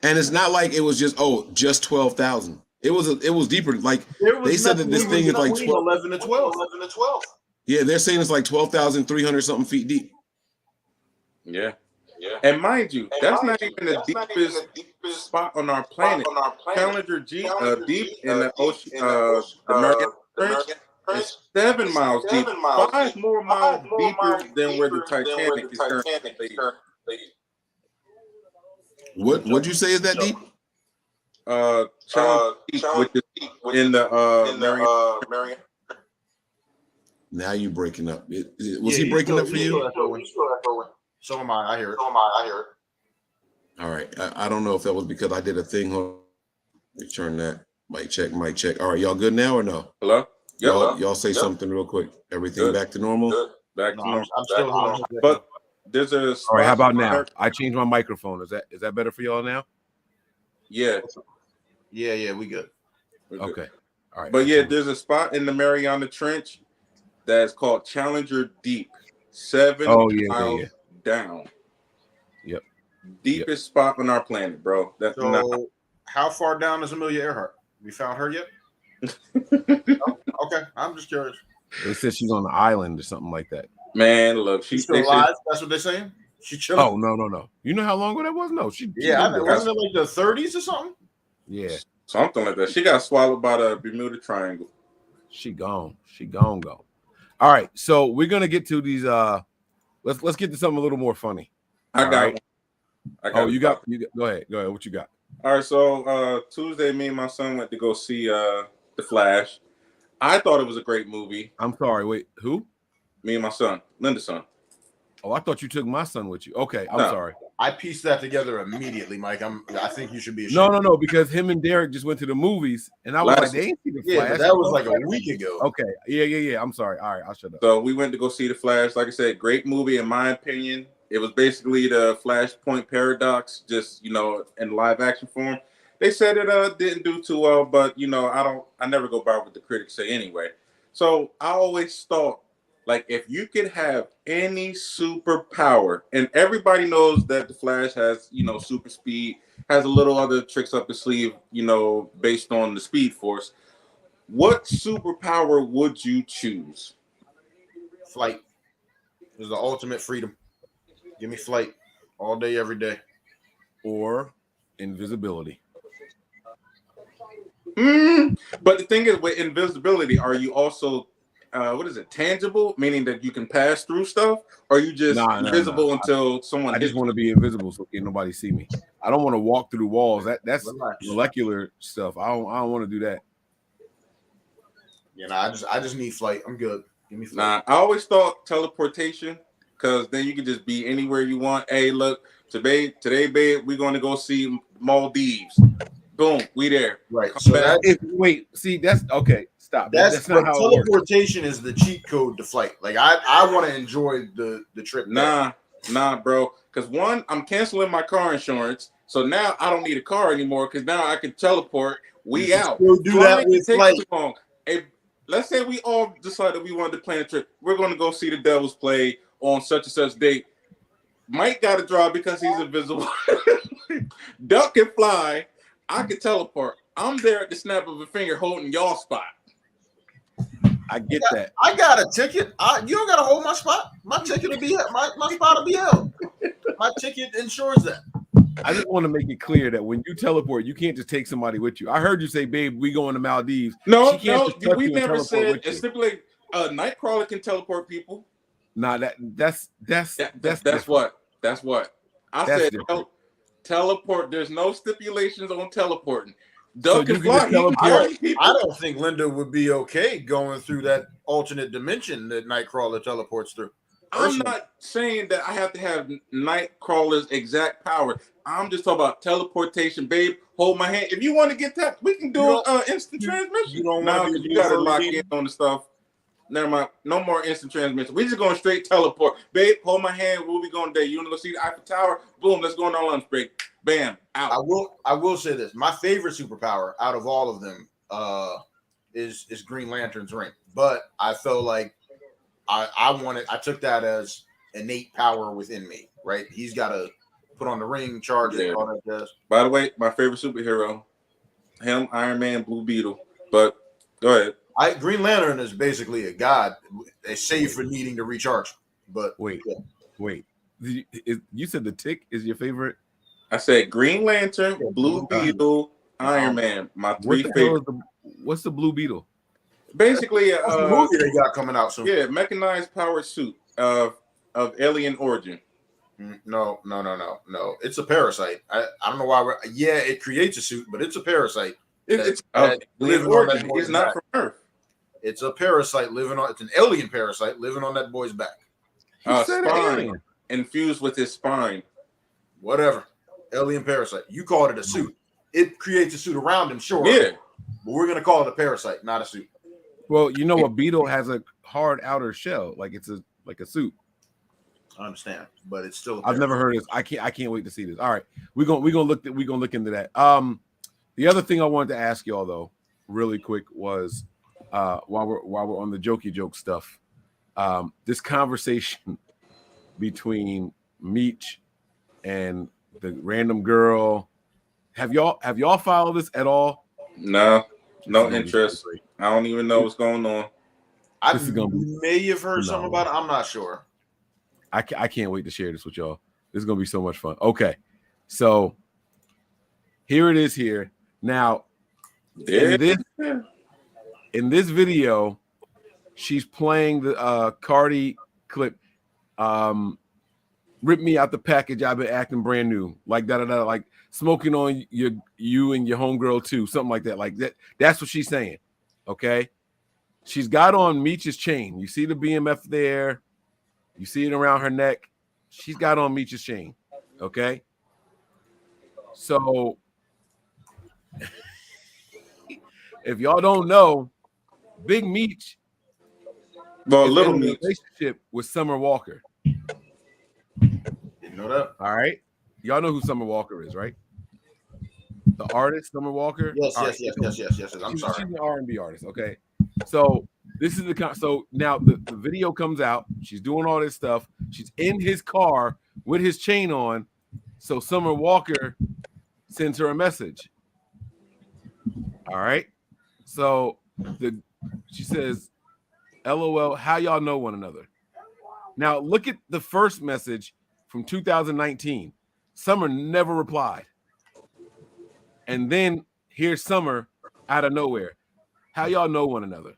And it's not like it was just 12,000. It was deeper. Like, they said that this thing is like 11 to 12. Yeah, they're saying it's like 12,300 something feet deep. Yeah. And mind you, that's not even the deepest spot on our planet. Challenger Deep in the ocean, the Mariana Trench, is 7 miles deep, 5 more miles deeper than where the Titanic is currently. What'd you say is that deep? Challenger Deep, which is in the Mariana. Now you breaking up. Was he breaking up for you? So am I. I hear it. All right. I don't know if that was because I did a thing. Let me turn that. Mic check. All right, y'all good now or no? Hello? Y'all say something real quick. Everything good. Back to normal? Good. Back to normal. I'm still here. But there's a all right, how about now? I changed my microphone. Is that better for y'all now? Yeah. Yeah, we good. Okay. All right. But yeah, there's a spot in the Mariana Trench that's called Challenger Deep. 7 miles down. Yep. Deepest spot on our planet, bro. How far down is Amelia Earhart? We found her yet? Okay, I'm just curious. They said she's on the island or something like that. Man, look, she's still alive. That's what they're saying. She chilling. Oh no. You know how long ago that was? No, wasn't it like the 30s or something? Yeah, something like that. She got swallowed by the Bermuda Triangle. She gone. All right, so we're gonna get to these. Let's get to something a little more funny. I got. You got. Go ahead. What you got? All right. So Tuesday, me and my son went to go see The Flash. I thought it was a great movie. I'm sorry. Wait, who? Me and my son, Linda's son. Oh, I thought you took my son with you. Okay, I'm sorry. I pieced that together immediately, Mike. I think you should be ashamed. No, because him and Derek just went to the movies, and I was like, they ain't see the Flash. Yeah, but that was like a week ago. Okay, yeah. I'm sorry. All right, I'll shut up. So we went to go see the Flash. Like I said, great movie in my opinion. It was basically the Flashpoint paradox, just in live action form. They said it didn't do too well, but I never go by what the critics say anyway. So I always thought, like, if you could have any superpower, and everybody knows that the Flash has, super speed, has a little other tricks up the sleeve, based on the Speed Force. What superpower would you choose? Flight is the ultimate freedom. Give me flight all day, every day. Or invisibility. But the thing is, with invisibility, are you also tangible, meaning that you can pass through stuff, or are you just invisible until someone? I just want to be invisible so can't nobody see me. I don't want to walk through walls. That's molecular stuff. I don't want to do that. I just need flight. I'm good. Give me flight. I always thought teleportation, because then you can just be anywhere you want. Hey, look, today, babe, we're going to go see Maldives. Boom, we there. Right. Come so back. That's okay. Stop. That's not how teleportation is the cheat code to flight. Like I want to enjoy the trip. Nah, bro. Because one, I'm canceling my car insurance, so now I don't need a car anymore. Because now I can teleport. We out. Do that with flight. Too long. Hey, let's say we all decided we wanted to plan a trip. We're going to go see the Devils play on such and such date. Mike got to drive because he's invisible. Duck can fly. I can teleport. I'm there at the snap of a finger holding y'all spot. I get that. I got a ticket. You don't got to hold my spot. My ticket will be my spot will be held. My ticket ensures that. I just want to make it clear that when you teleport, you can't just take somebody with you. I heard you say, "Babe, we going to Maldives." No, we never said. It's simply Nightcrawler can teleport people. Nah, that's what I said. Teleport. There's no stipulations on teleporting. Duck can fly. I don't think Linda would be okay going through that alternate dimension that Nightcrawler teleports through. I'm not saying that I have to have Nightcrawler's exact power. I'm just talking about teleportation, babe. Hold my hand. If you want to get that, we can do instant transmission. You don't want to. You got to lock in on the stuff. Never mind. No more instant transmission. We're just going straight teleport. Babe, hold my hand. We'll be going today. You want to go see the Eiffel Tower? Boom. Let's go on our lunch break. Bam. Out. I will say this. My favorite superpower out of all of them is Green Lantern's ring. But I felt like I took that as innate power within me, right? He's got to put on the ring, charge it, all that does. By the way, my favorite superhero, him, Iron Man, Blue Beetle. But go ahead. Green Lantern is basically a god, a save for needing to recharge. But wait. You said the Tick is your favorite? I said Green Lantern, Blue Beetle, Iron Man. My three favorites. What's the Blue Beetle? Basically, the movie they got coming out soon. Yeah, mechanized powered suit of alien origin. No. It's a parasite. I don't know why it creates a suit, but it's a parasite. It's living on that boy's back. Not from Earth. It's a parasite living on. It's an alien parasite living on that boy's back. Spine infused with his spine. Whatever. Alien parasite. You called it a suit. It creates a suit around him, sure. Yeah. But we're gonna call it a parasite, not a suit. Well, you know, a beetle has a hard outer shell, like it's a suit. I understand, but it's still. I've never heard of this. I can't wait to see this. All right, we're gonna look into that. The other thing I wanted to ask y'all though, really quick, was while we're on the jokey joke stuff, this conversation between Meech and the random girl. Have y'all followed this at all? No interest. I don't even know what's going on. I may have heard something about it. I'm not sure. I can't wait to share this with y'all. This is gonna be so much fun. Okay, so here it is. Here now, in this video, she's playing the Cardi clip. Rip me out the package. I've been acting brand new, like da, like smoking on you and your homegirl too, something like that. Like that. That's what she's saying. Okay, she's got on Meech's chain. You see the BMF there. You see it around her neck. She's got on Meech's chain. Okay. So if y'all don't know, Big Meech Well, is Little in a Meech. relationship with Summer Walker. Didn't know that. All right. Y'all know who Summer Walker is, right? The artist, Summer Walker. Yes, All yes, right. yes. I'm She's sorry. an R&B artist. Okay. So this is so now the video comes out. She's doing all this stuff. She's in his car with his chain on. So Summer Walker sends her a message. All right. So she says, LOL, how y'all know one another? Now look at the first message from 2019. Summer never replied. And then here's Summer out of nowhere. How y'all know one another?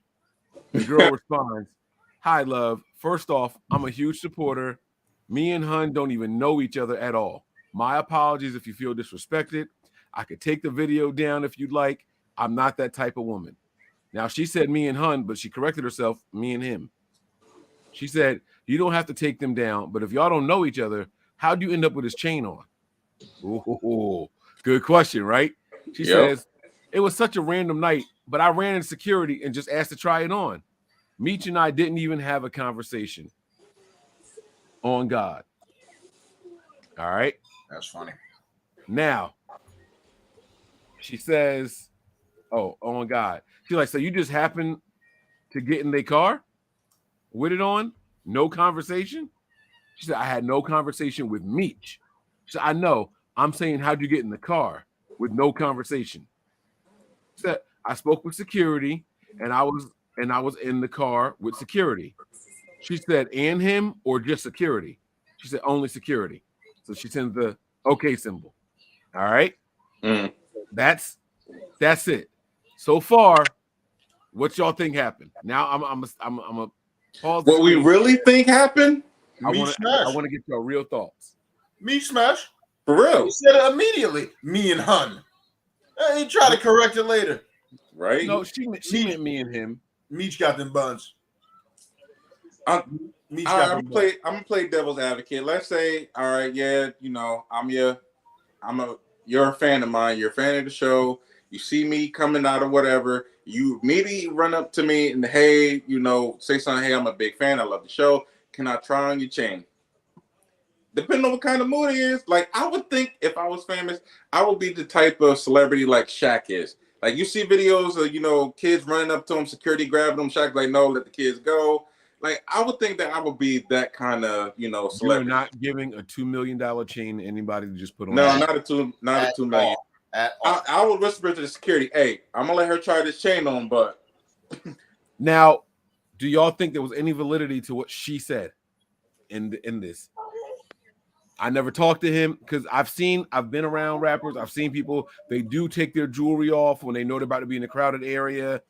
The girl responds, hi, love. First off, I'm a huge supporter. Me and Hun don't even know each other at all. My apologies if you feel disrespected. I could take the video down if you'd like. I'm not that type of woman. Now, she said me and Hun, but she corrected herself, me and him. She said, you don't have to take them down, but if y'all don't know each other, how'd you end up with his chain on? Ooh, good question, right? She says, it was such a random night, but I ran in security and just asked to try it on. Meech and I didn't even have a conversation. On God. All right. That's funny. Now, she says, oh, on God. She's like, so you just happened to get in their car with it on? No conversation? She said, I had no conversation with Meech. She said, I know. I'm saying, how'd you get in the car with no conversation? She said, I spoke with security and I was in the car with security. She said, and him or just security? She said, only security. So she sends the okay symbol. All right. Mm. That's it. So far, what y'all think happened? Now I'm a pause. What we really think happened? I want to get your real thoughts. Meech smash. For real. He said it immediately. Me and Hun. He tried to correct it later. Right? No, she meant me and him. Meech got them buns. I'm gonna play devil's advocate. Let's say, all right, yeah, you know, you're a fan of mine. You're a fan of the show. You see me coming out or whatever. You maybe run up to me and hey, you know, say something. Hey, I'm a big fan. I love the show. Can I try on your chain? Depending on what kind of mood it is, like I would think if I was famous, I would be the type of celebrity like Shaq is. Like you see videos of, you know, kids running up to him, security grabbing them. Shaq like, no, let the kids go. Like I would think that I would be that kind of, you know, celebrity. You're not giving a $2 million chain to anybody to just put on. No, not a $2 million. At all. I would whisper to the security, hey, I'm gonna let her try this chain on, but now, do y'all think there was any validity to what she said in this? I never talked to him because I've been around rappers. I've seen people, they do take their jewelry off when they know they're about to be in a crowded area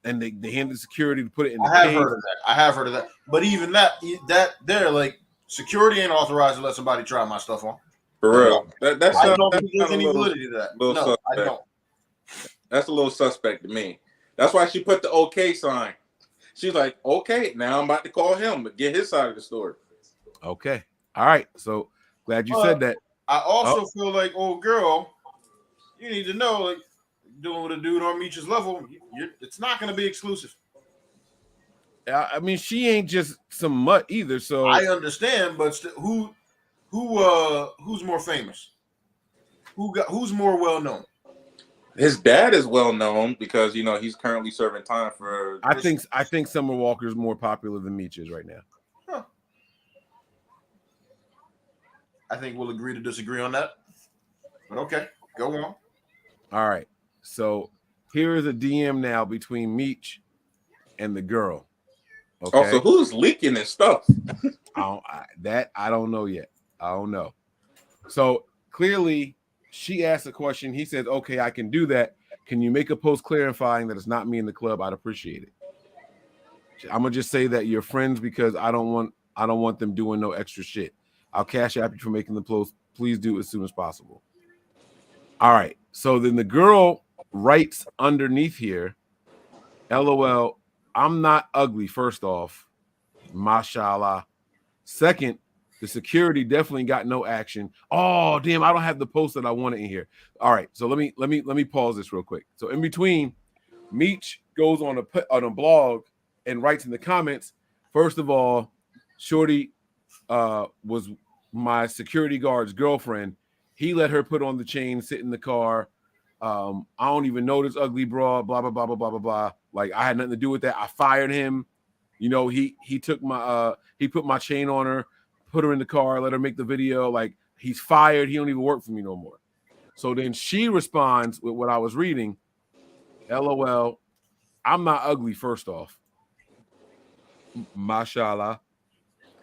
and they hand the security to put it in the case. I have heard of that. But even that they're like security ain't authorized to let somebody try my stuff on. For real. I don't think there's any validity to that. No, suspect. I don't. That's a little suspect to me. That's why she put the okay sign. She's like, okay, now I'm about to call him to get his side of the story. Okay. All right. So glad you said that. I also feel like, old girl, you need to know, like, dealing with a dude on Meech's level, it's not going to be exclusive. I mean, she ain't just some mutt either. So I understand, but who's more famous? Who's more well known? His dad is well known because you know he's currently serving time for. I think Summer Walker is more popular than Meech is right now. Huh. I think we'll agree to disagree on that. But okay, go on. All right. So here is a DM now between Meech and the girl. Okay. Oh, so who's leaking this stuff? I don't know yet. I don't know. So clearly, she asked a question. He says, "Okay, I can do that. Can you make a post clarifying that it's not me in the club? I'd appreciate it." I'm gonna just say that you're friends because I don't want them doing no extra shit. I'll cash app you for making the post. Please do as soon as possible. All right. So then the girl writes underneath here, LOL, I'm not ugly, first off. Mashallah. Second, the security definitely got no action. Oh, damn, I don't have the post that I wanted in here. All right, so let me pause this real quick. So in between, Meech goes on a blog and writes in the comments, first of all, Shorty was my security guard's girlfriend. He let her put on the chain, sit in the car. I don't even know this ugly broad, blah, blah, blah, blah, blah, blah, blah. Like, I had nothing to do with that. I fired him. You know, he took my he put my chain on her, put her in the car, let her make the video. Like, he's fired. He don't even work for me no more. So then she responds with what I was reading. LOL, I'm not ugly, first off. Mashallah.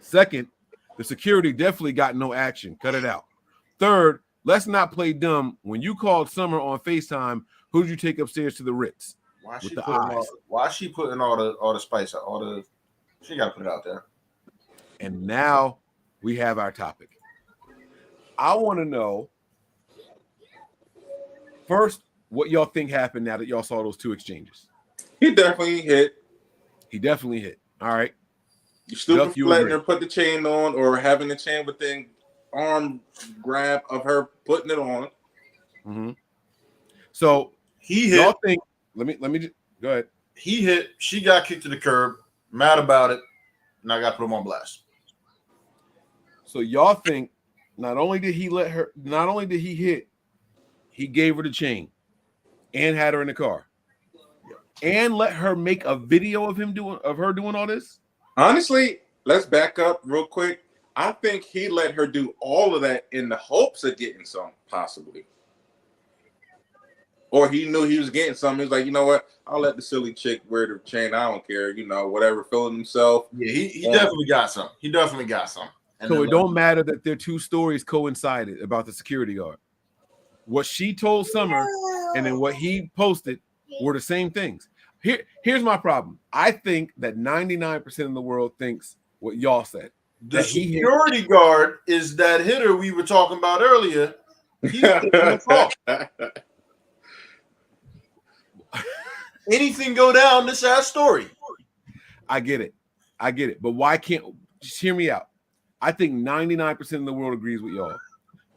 Second, the security definitely got no action. Cut it out. Third, let's not play dumb. When you called Summer on FaceTime, who did you take upstairs to the Ritz? Why is she putting all the spice out? She got to put it out there. And now we have our topic. I want to know first what y'all think happened now that y'all saw those two exchanges. He definitely hit. All right. You stupid for letting her put the chain on or having the chain within arm grab of her putting it on. Mm-hmm. So he hit. Y'all think? Let me just go ahead. He hit. She got kicked to the curb. Mad about it. And I got to put him on blast. So y'all think not only did he hit, he gave her the chain and had her in the car and let her make a video of her doing all this? Honestly, let's back up real quick. I think he let her do all of that in the hopes of getting some, possibly. Or he knew he was getting something. He was like, you know what? I'll let the silly chick wear the chain. I don't care. You know, whatever, feeling himself. Yeah, he definitely got some. He definitely got some. And so it don't matter that their two stories coincided about the security guard. What she told Summer and then what he posted were the same things. Here's my problem. I think that 99% of the world thinks what y'all said. The security guard is that hitter we were talking about earlier. He's anything go down, this our story. I get it. But why can't, just hear me out. I think 99% of the world agrees with y'all.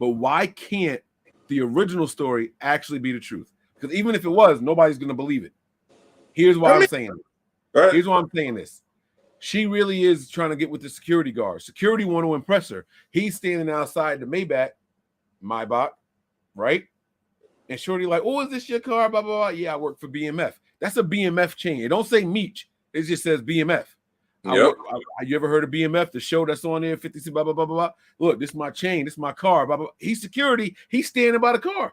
But why can't the original story actually be the truth? Because even if it was, nobody's going to believe it. Here's why I'm saying it. Here's why I'm saying this. She really is trying to get with the security guard. Security want to impress her. He's standing outside the Maybach, right? And Shorty like, oh, is this your car? Blah, blah, blah. Yeah, I work for BMF. That's a BMF chain. It don't say Meech. It just says BMF. Yep. You ever heard of BMF? The show that's on there, 56, blah, blah, blah, blah, blah. Look, this is my chain. This is my car. Blah, blah. He's security. He's standing by the car.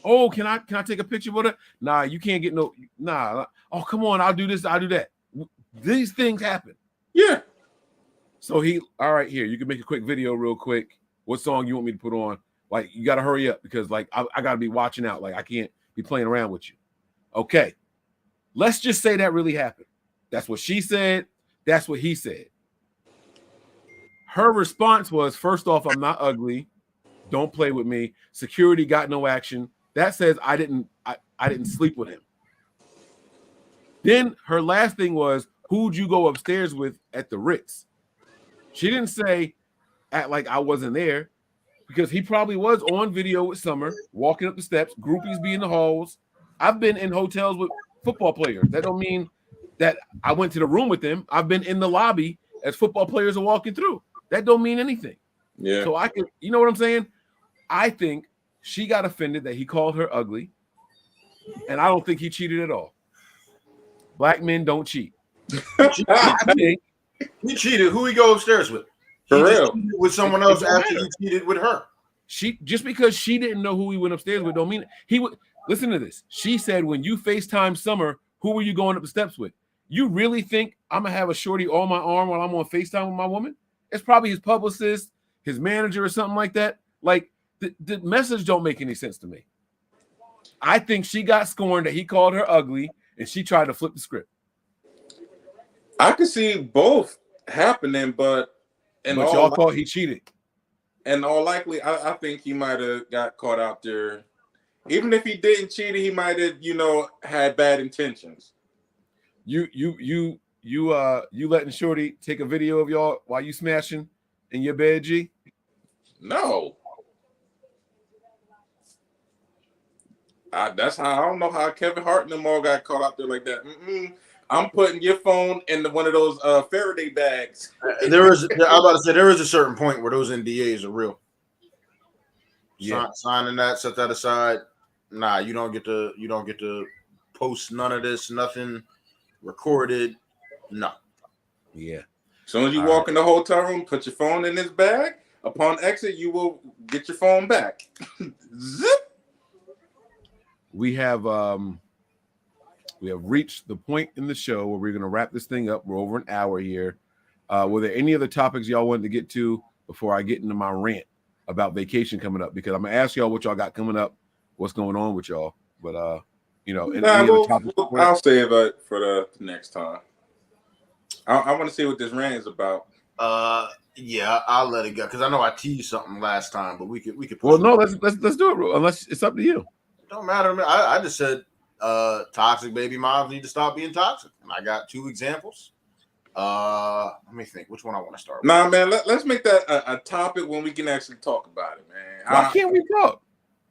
Oh, can I take a picture with her? Nah, you can't get no. Nah. Oh, come on. I'll do this. I'll do that. These things happen. Yeah. So all right, here. You can make a quick video real quick. What song you want me to put on? Like, you got to hurry up because, like, I got to be watching out. Like, I can't be playing around with you. Okay. Let's just say that really happened. That's what she said. That's what he said. Her response was, first off, I'm not ugly. Don't play with me. Security got no action. That says I didn't sleep with him. Then her last thing was, who'd you go upstairs with at the Ritz? She didn't say act like I wasn't there because he probably was on video with Summer walking up the steps, groupies be in the halls. I've been in hotels with football players. That don't mean that I went to the room with them. I've been in the lobby as football players are walking through. That don't mean anything. Yeah. So I could, you know what I'm saying? I think she got offended that he called her ugly, and I don't think he cheated at all. Black men don't cheat. He cheated. Who he go upstairs with? For real. With someone else after he cheated with her. She just because she didn't know who he went upstairs with don't mean he would. Listen to this. She said, when you FaceTime Summer, who were you going up the steps with? You really think I'm going to have a shorty on my arm while I'm on FaceTime with my woman? It's probably his publicist, his manager, or something like that. Like, the message don't make any sense to me. I think she got scorned that he called her ugly, and she tried to flip the script. I could see both happening, but y'all thought he cheated. And all likely, I think he might have got caught out there. Even if he didn't cheat, he might have, had bad intentions. You letting Shorty take a video of y'all while you smashing in your bed, G? No. That's how I don't know how Kevin Hart and them all got caught out there like that. I'm putting your phone in one of those Faraday bags. I'm about to say there is a certain point where those NDAs are real. Yeah. Signing that, set that aside. Nah, you don't get to post none of this, nothing recorded. No. Yeah. As soon as you walk in the hotel room, put your phone in this bag. Upon exit, you will get your phone back. Zip. We have reached the point in the show where we're going to wrap this thing up. We're over an hour here. Were there any other topics y'all wanted to get to before I get into my rant about vacation coming up? Because I'm going to ask y'all what y'all got coming up, what's going on with y'all. But, I'll save it for the next time. I want to see what this rant is about. Yeah, I'll let it go because I know I teased something last time, but we could. Well, no, let's do it, bro. Unless it's up to you. It don't matter. I just said toxic baby moms need to stop being toxic, and I got 2 examples. Let me think. Which one I want to start with? Nah, man. Let's make that a topic when we can actually talk about it, man. Why can't we talk?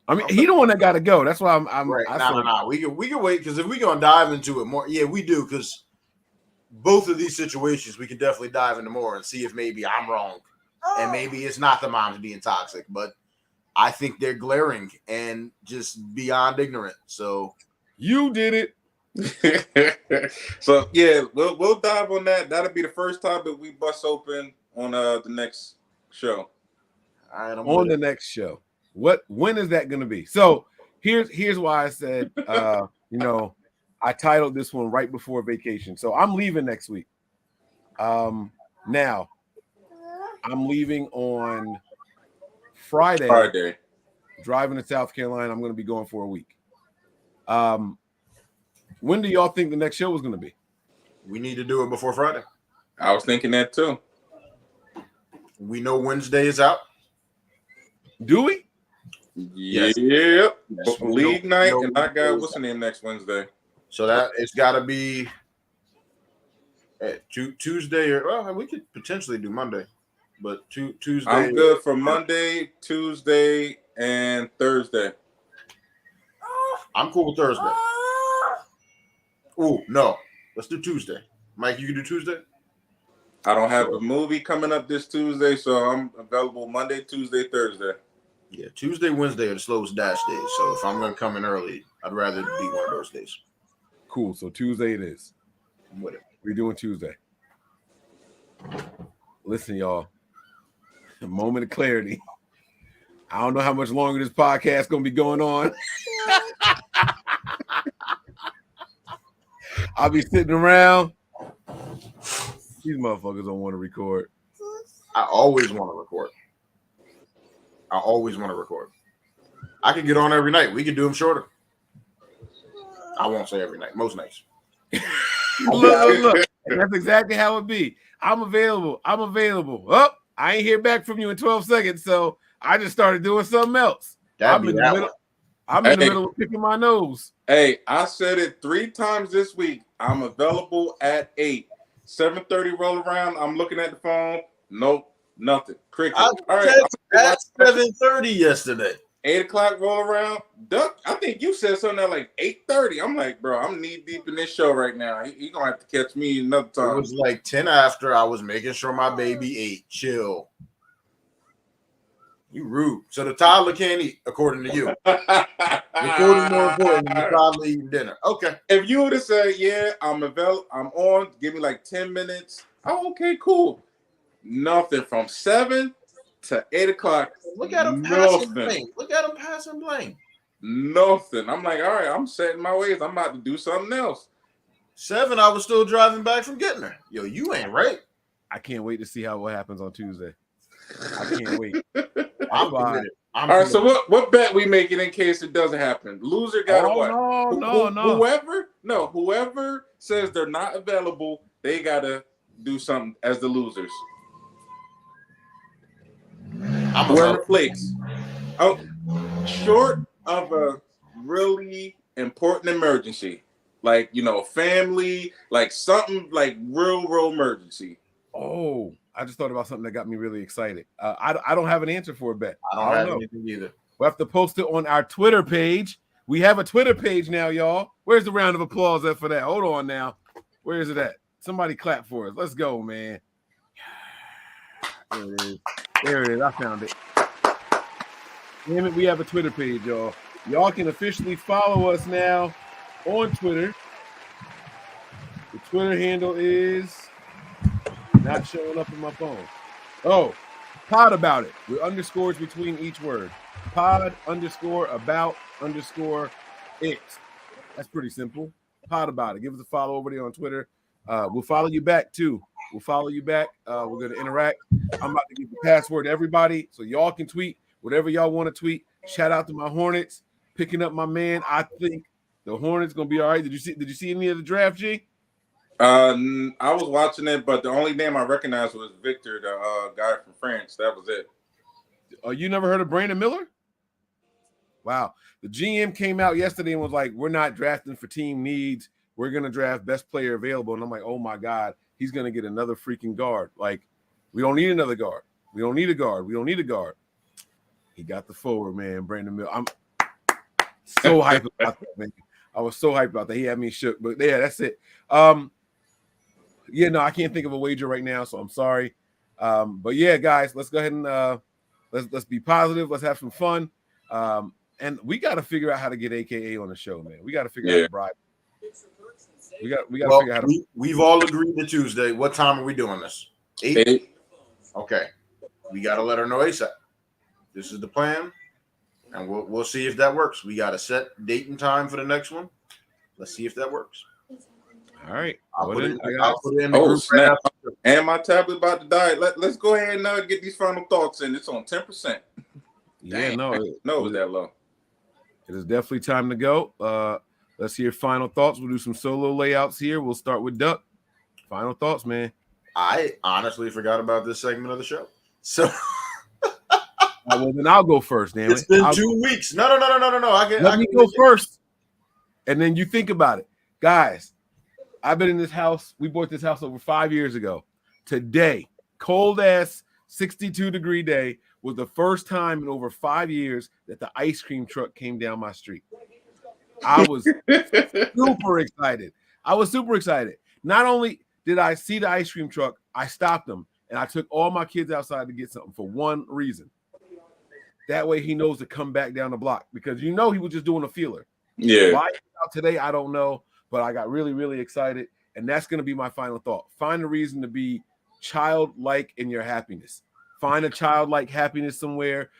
I mean, he the one that got to go. That's why I'm. Right. No. We can wait because if we gonna dive into it more, yeah, we do because both of these situations we can definitely dive into more and see if maybe I'm wrong and maybe it's not the moms being toxic, but I think they're glaring and just beyond ignorant. So you did it. So yeah, we'll dive on that. That'll be the first topic we bust open on the next show. All right, on the next show. When is that going to be? So here's why I said I titled this one right before vacation. So I'm leaving next week. Now I'm leaving on Friday. Driving to South Carolina. I'm going to be going for a week. When do y'all think the next show was going to be? We need to do it before Friday. I was thinking that too. We know Wednesday is out. Do we? Yes. Yep. League night, and I got what's the name next Wednesday. So that it's got to be Tuesday, or we could potentially do Monday, but Tuesday. I'm good for Monday, Tuesday, and Thursday. I'm cool with Thursday. Oh no, let's do Tuesday. Mike, you can do Tuesday. I don't have a movie coming up this Tuesday, so I'm available Monday, Tuesday, Thursday. Yeah, Tuesday, Wednesday are the slowest dash days. So if I'm going to come in early, I'd rather be one of those days. Cool. So Tuesday it is. I'm with it. We're doing Tuesday. Listen, y'all. A moment of clarity. I don't know how much longer this podcast is going to be going on. I'll be sitting around. These motherfuckers don't want to record. I always want to record. I could get on every night. We could do them shorter. I won't say every night. Most nights. Look. That's exactly how it be. I'm available. Oh, I ain't hear back from you in 12 seconds, so I just started doing something else. I'm in the middle of picking my nose. Hey, I said it 3 times this week. I'm available at 8. 7:30 roll around. I'm looking at the phone. Nope, nothing. Cricket. All right. At 7:30 yesterday. 8 o'clock roll around. Duck, I think you said something at like 8:30. I'm like, bro, I'm knee deep in this show right now. He gonna have to catch me another time. It was like 10 after. I was making sure my baby ate. Chill. You rude. So the toddler can't eat, according to you. Recording more important than the toddler eating dinner. Okay. If you would have said, yeah, I'm available, I'm on, give me like 10 minutes. Oh, okay, cool. Nothing from 7 to 8 o'clock. Look at him passing blame. Nothing. I'm like, all right, I'm setting my ways. I'm about to do something else. 7, I was still driving back from getting her. Yo, you ain't right. I can't wait to see what happens on Tuesday. I can't wait. I'm committed. All right, so what bet we making in case it doesn't happen? Loser got what? No. Whoever says they're not available, they gotta do something as the losers. Whoever flakes. Oh, short of a really important emergency, like family, like something like real emergency. Oh, I just thought about something that got me really excited. I don't have an answer for a bet. I don't have know. anything either. We'll have to post it on our Twitter page. We have a Twitter page now, y'all. Where's the round of applause at for that? Hold on now. Where is it at? Somebody clap for us. Let's go, man. There it is. There it is. I found it. Damn it, we have a Twitter page, y'all. Y'all can officially follow us now on Twitter. The Twitter handle is not showing up in my phone. Oh, pod about it with underscores between each word. Pod underscore about underscore it. That's pretty simple. Pod about it. Give us a follow over there on Twitter. We'll follow you back too. We'll follow you back. We're going to interact. I'm about to give the password to everybody so y'all can tweet whatever y'all want to tweet. Shout out to my Hornets picking up my man. I think the Hornets going to be all right. Did you see any of the draft, G? I was watching it, but the only name I recognized was Victor, the guy from France. That was it. You never heard of Brandon Miller? Wow. The GM came out yesterday and was like, we're not drafting for team needs. We're going to draft best player available. And I'm like, oh, my God, he's going to get another freaking guard. Like, we don't need another guard. We don't need a guard. We don't need a guard. He got the forward, man, Brandon Miller. I'm so hyped about that, man. I was so hyped about that. He had me shook. But, yeah, that's it. Yeah, no, I can't think of a wager right now, so I'm sorry. But, yeah, guys, let's go ahead and let's be positive. Let's have some fun. And we got to figure out how to get AKA on the show, man. We got to figure out the bribe. We got to figure out how to. We've all agreed to Tuesday. What time are we doing this? 8? Okay. We got to let her know ASAP. This is the plan, and we'll see if that works. We got a set date and time for the next one. Let's see if that works. All right. I'll put it in the group snap. Right, and my tablet about to die. Let's go ahead and get these final thoughts in. It's on 10%. Yeah, no, it's that low. It is definitely time to go. Let's hear final thoughts. We'll do some solo layouts here. We'll start with Duck. Final thoughts, man. I honestly forgot about this segment of the show. So well, then I'll go first, damn it. It's been 2 weeks. No. Let me go first. And then you think about it. Guys, I've been in this house. We bought this house over 5 years ago. Today, cold-ass 62-degree day was the first time in over 5 years that the ice cream truck came down my street. I was super excited. Not only did I see the ice cream truck, I stopped him, and I took all my kids outside to get something for one reason. That way he knows to come back down the block because he was just doing a feeler. Yeah. Why out today, I don't know, but I got really, really excited, and that's going to be my final thought. Find a reason to be childlike in your happiness. Find a childlike happiness somewhere.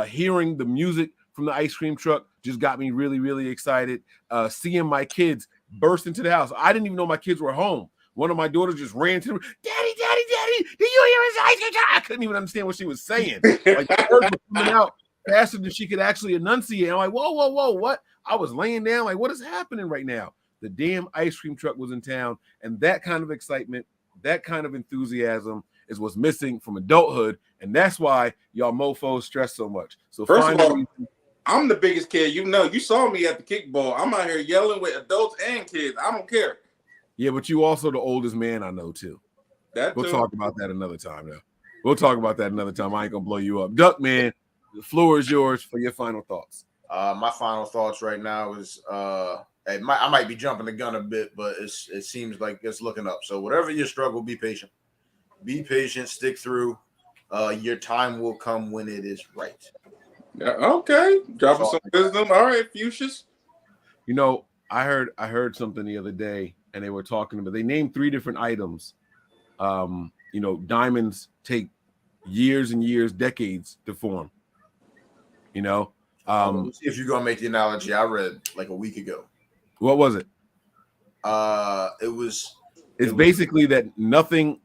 Hearing the music from the ice cream truck just got me really, really excited. Seeing my kids burst into the house. I didn't even know my kids were home. One of my daughters just ran to them. Daddy, did you hear his ice cream truck? I couldn't even understand what she was saying. Like the words were coming out faster than she could actually enunciate. I'm like, whoa, what? I was laying down like, what is happening right now? The damn ice cream truck was in town, and that kind of excitement, that kind of enthusiasm is what's missing from adulthood, and that's why y'all mofos stress so much. So first of all, I'm the biggest kid. You saw me at the kickball. I'm out here yelling with adults and kids. I don't care. Yeah, but you also the oldest man I know too. We'll talk about that another time though. I ain't gonna blow you up. Duck man, the floor is yours for your final thoughts. My final thoughts right now is I might be jumping the gun a bit, but it seems like it's looking up. So whatever your struggle, be patient. Be patient, stick through. Your time will come when it is right. Yeah, okay. Dropping some wisdom. All right, Fuchsias. I heard something the other day, and they were talking about. They named 3 different items. Diamonds take years and years, decades to form. Let's see if you're gonna make the analogy I read like a week ago. What was it? It's basically that nothing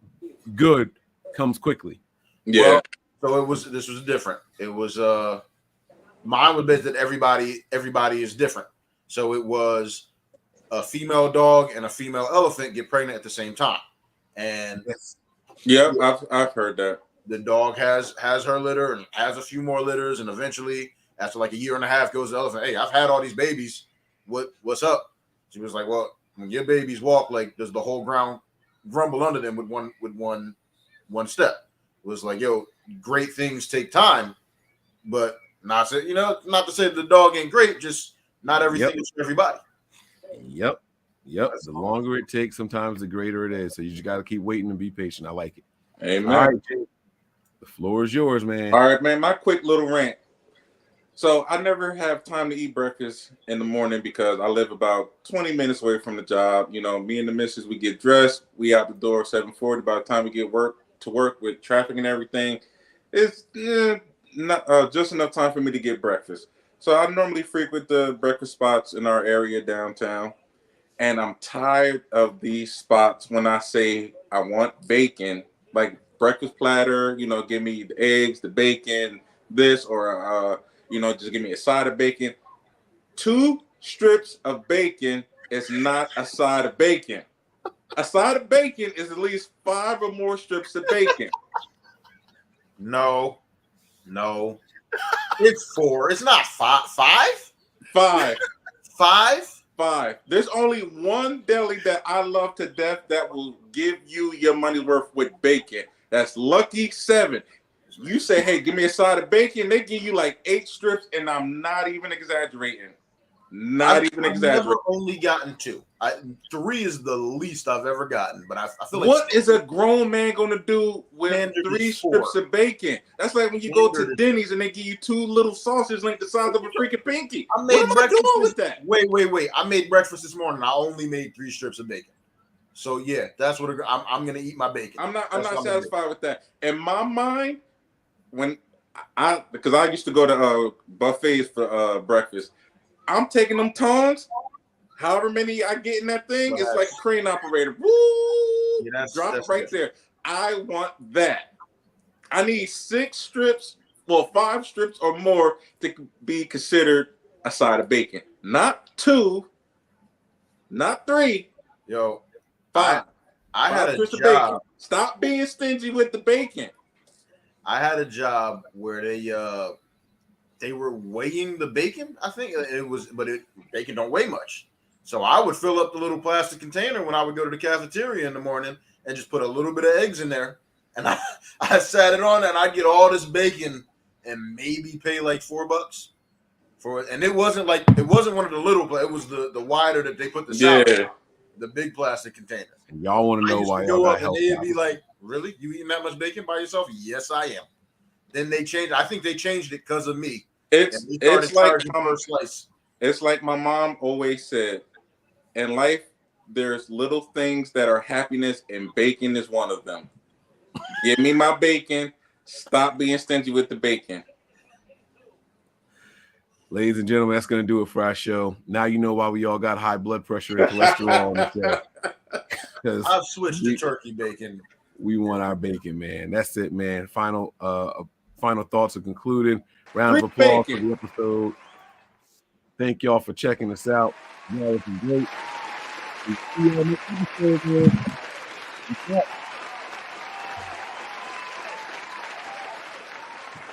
good comes quickly. Yeah. Well, this was different. It was mine was based that everybody is different. So it was a female dog and a female elephant get pregnant at the same time. And I've heard that. The dog has her litter and has a few more litters, and eventually after like a year and a half goes the elephant, hey, I've had all these babies. What's up? She was like, well, when your babies walk, like does the whole ground rumble under them with one step? was like, yo, great things take time, but not to say the dog ain't great, just not everything is for everybody. Yep. The longer it takes, sometimes the greater it is. So you just got to keep waiting and be patient. I like it. Amen. All right, Jay, the floor is yours, man. All right, man. My quick little rant. So I never have time to eat breakfast in the morning because I live about 20 minutes away from the job. You know, me and the missus, we get dressed, we out the door 7:40. By the time we get to work with traffic and everything, it's not just enough time for me to get breakfast. So I normally frequent the breakfast spots in our area downtown. And I'm tired of these spots when I say I want bacon, like breakfast platter, you know, give me the eggs, the bacon, this, or, just give me a side of bacon. 2 strips of bacon is not a side of bacon. A side of bacon is at least 5 or more strips of bacon. No. It's 4. It's not 5. 5? 5. 5? 5. There's only one deli that I love to death that will give you your money's worth with bacon. That's Lucky 7. You say, hey, give me a side of bacon. They give you like 8 strips, and I'm not even exaggerating. I've never only gotten 2. 3 is the least I've ever gotten, but I feel like what is a grown man gonna do with 3 strips of bacon? That's like when you go to Denny's and they give you 2 little sausages like the size of a freaking pinky. What am I doing with that? Wait. I made breakfast this morning. I only made 3 strips of bacon. So yeah, that's what I'm gonna eat my bacon. I'm not satisfied with that. In my mind, because I used to go to buffets for breakfast, I'm taking them tongs. However many I get in that thing, it's like a crane operator. Woo! Yeah, drop it right there. I want that. I need 6 strips, 5 strips or more to be considered a side of bacon. Not 2, not 3. Yo, 5. I had a job. Bacon. Stop being stingy with the bacon. I had a job where they were weighing the bacon. I think bacon don't weigh much. So I would fill up the little plastic container when I would go to the cafeteria in the morning and just put a little bit of eggs in there. And I sat it on and I'd get all this bacon and maybe pay like $4 for it. And it wasn't one of the little, it was the wider that they put the salad in, the big plastic container. And y'all want to know why y'all got help. They'd be like, really? You eating that much bacon by yourself? Yes, I am. Then they changed. I think they changed it because of me. It's like my mom always said, in life, there's little things that are happiness, and bacon is one of them. Give me my bacon. Stop being stingy with the bacon. Ladies and gentlemen, that's going to do it for our show. Now you know why we all got high blood pressure and cholesterol on the show. I've switched to turkey bacon. We want our bacon, man. That's it, man. Final thoughts are concluded. Round of applause for the episode. Thank y'all for checking us out. Y'all looking great. We see you on the episode, man.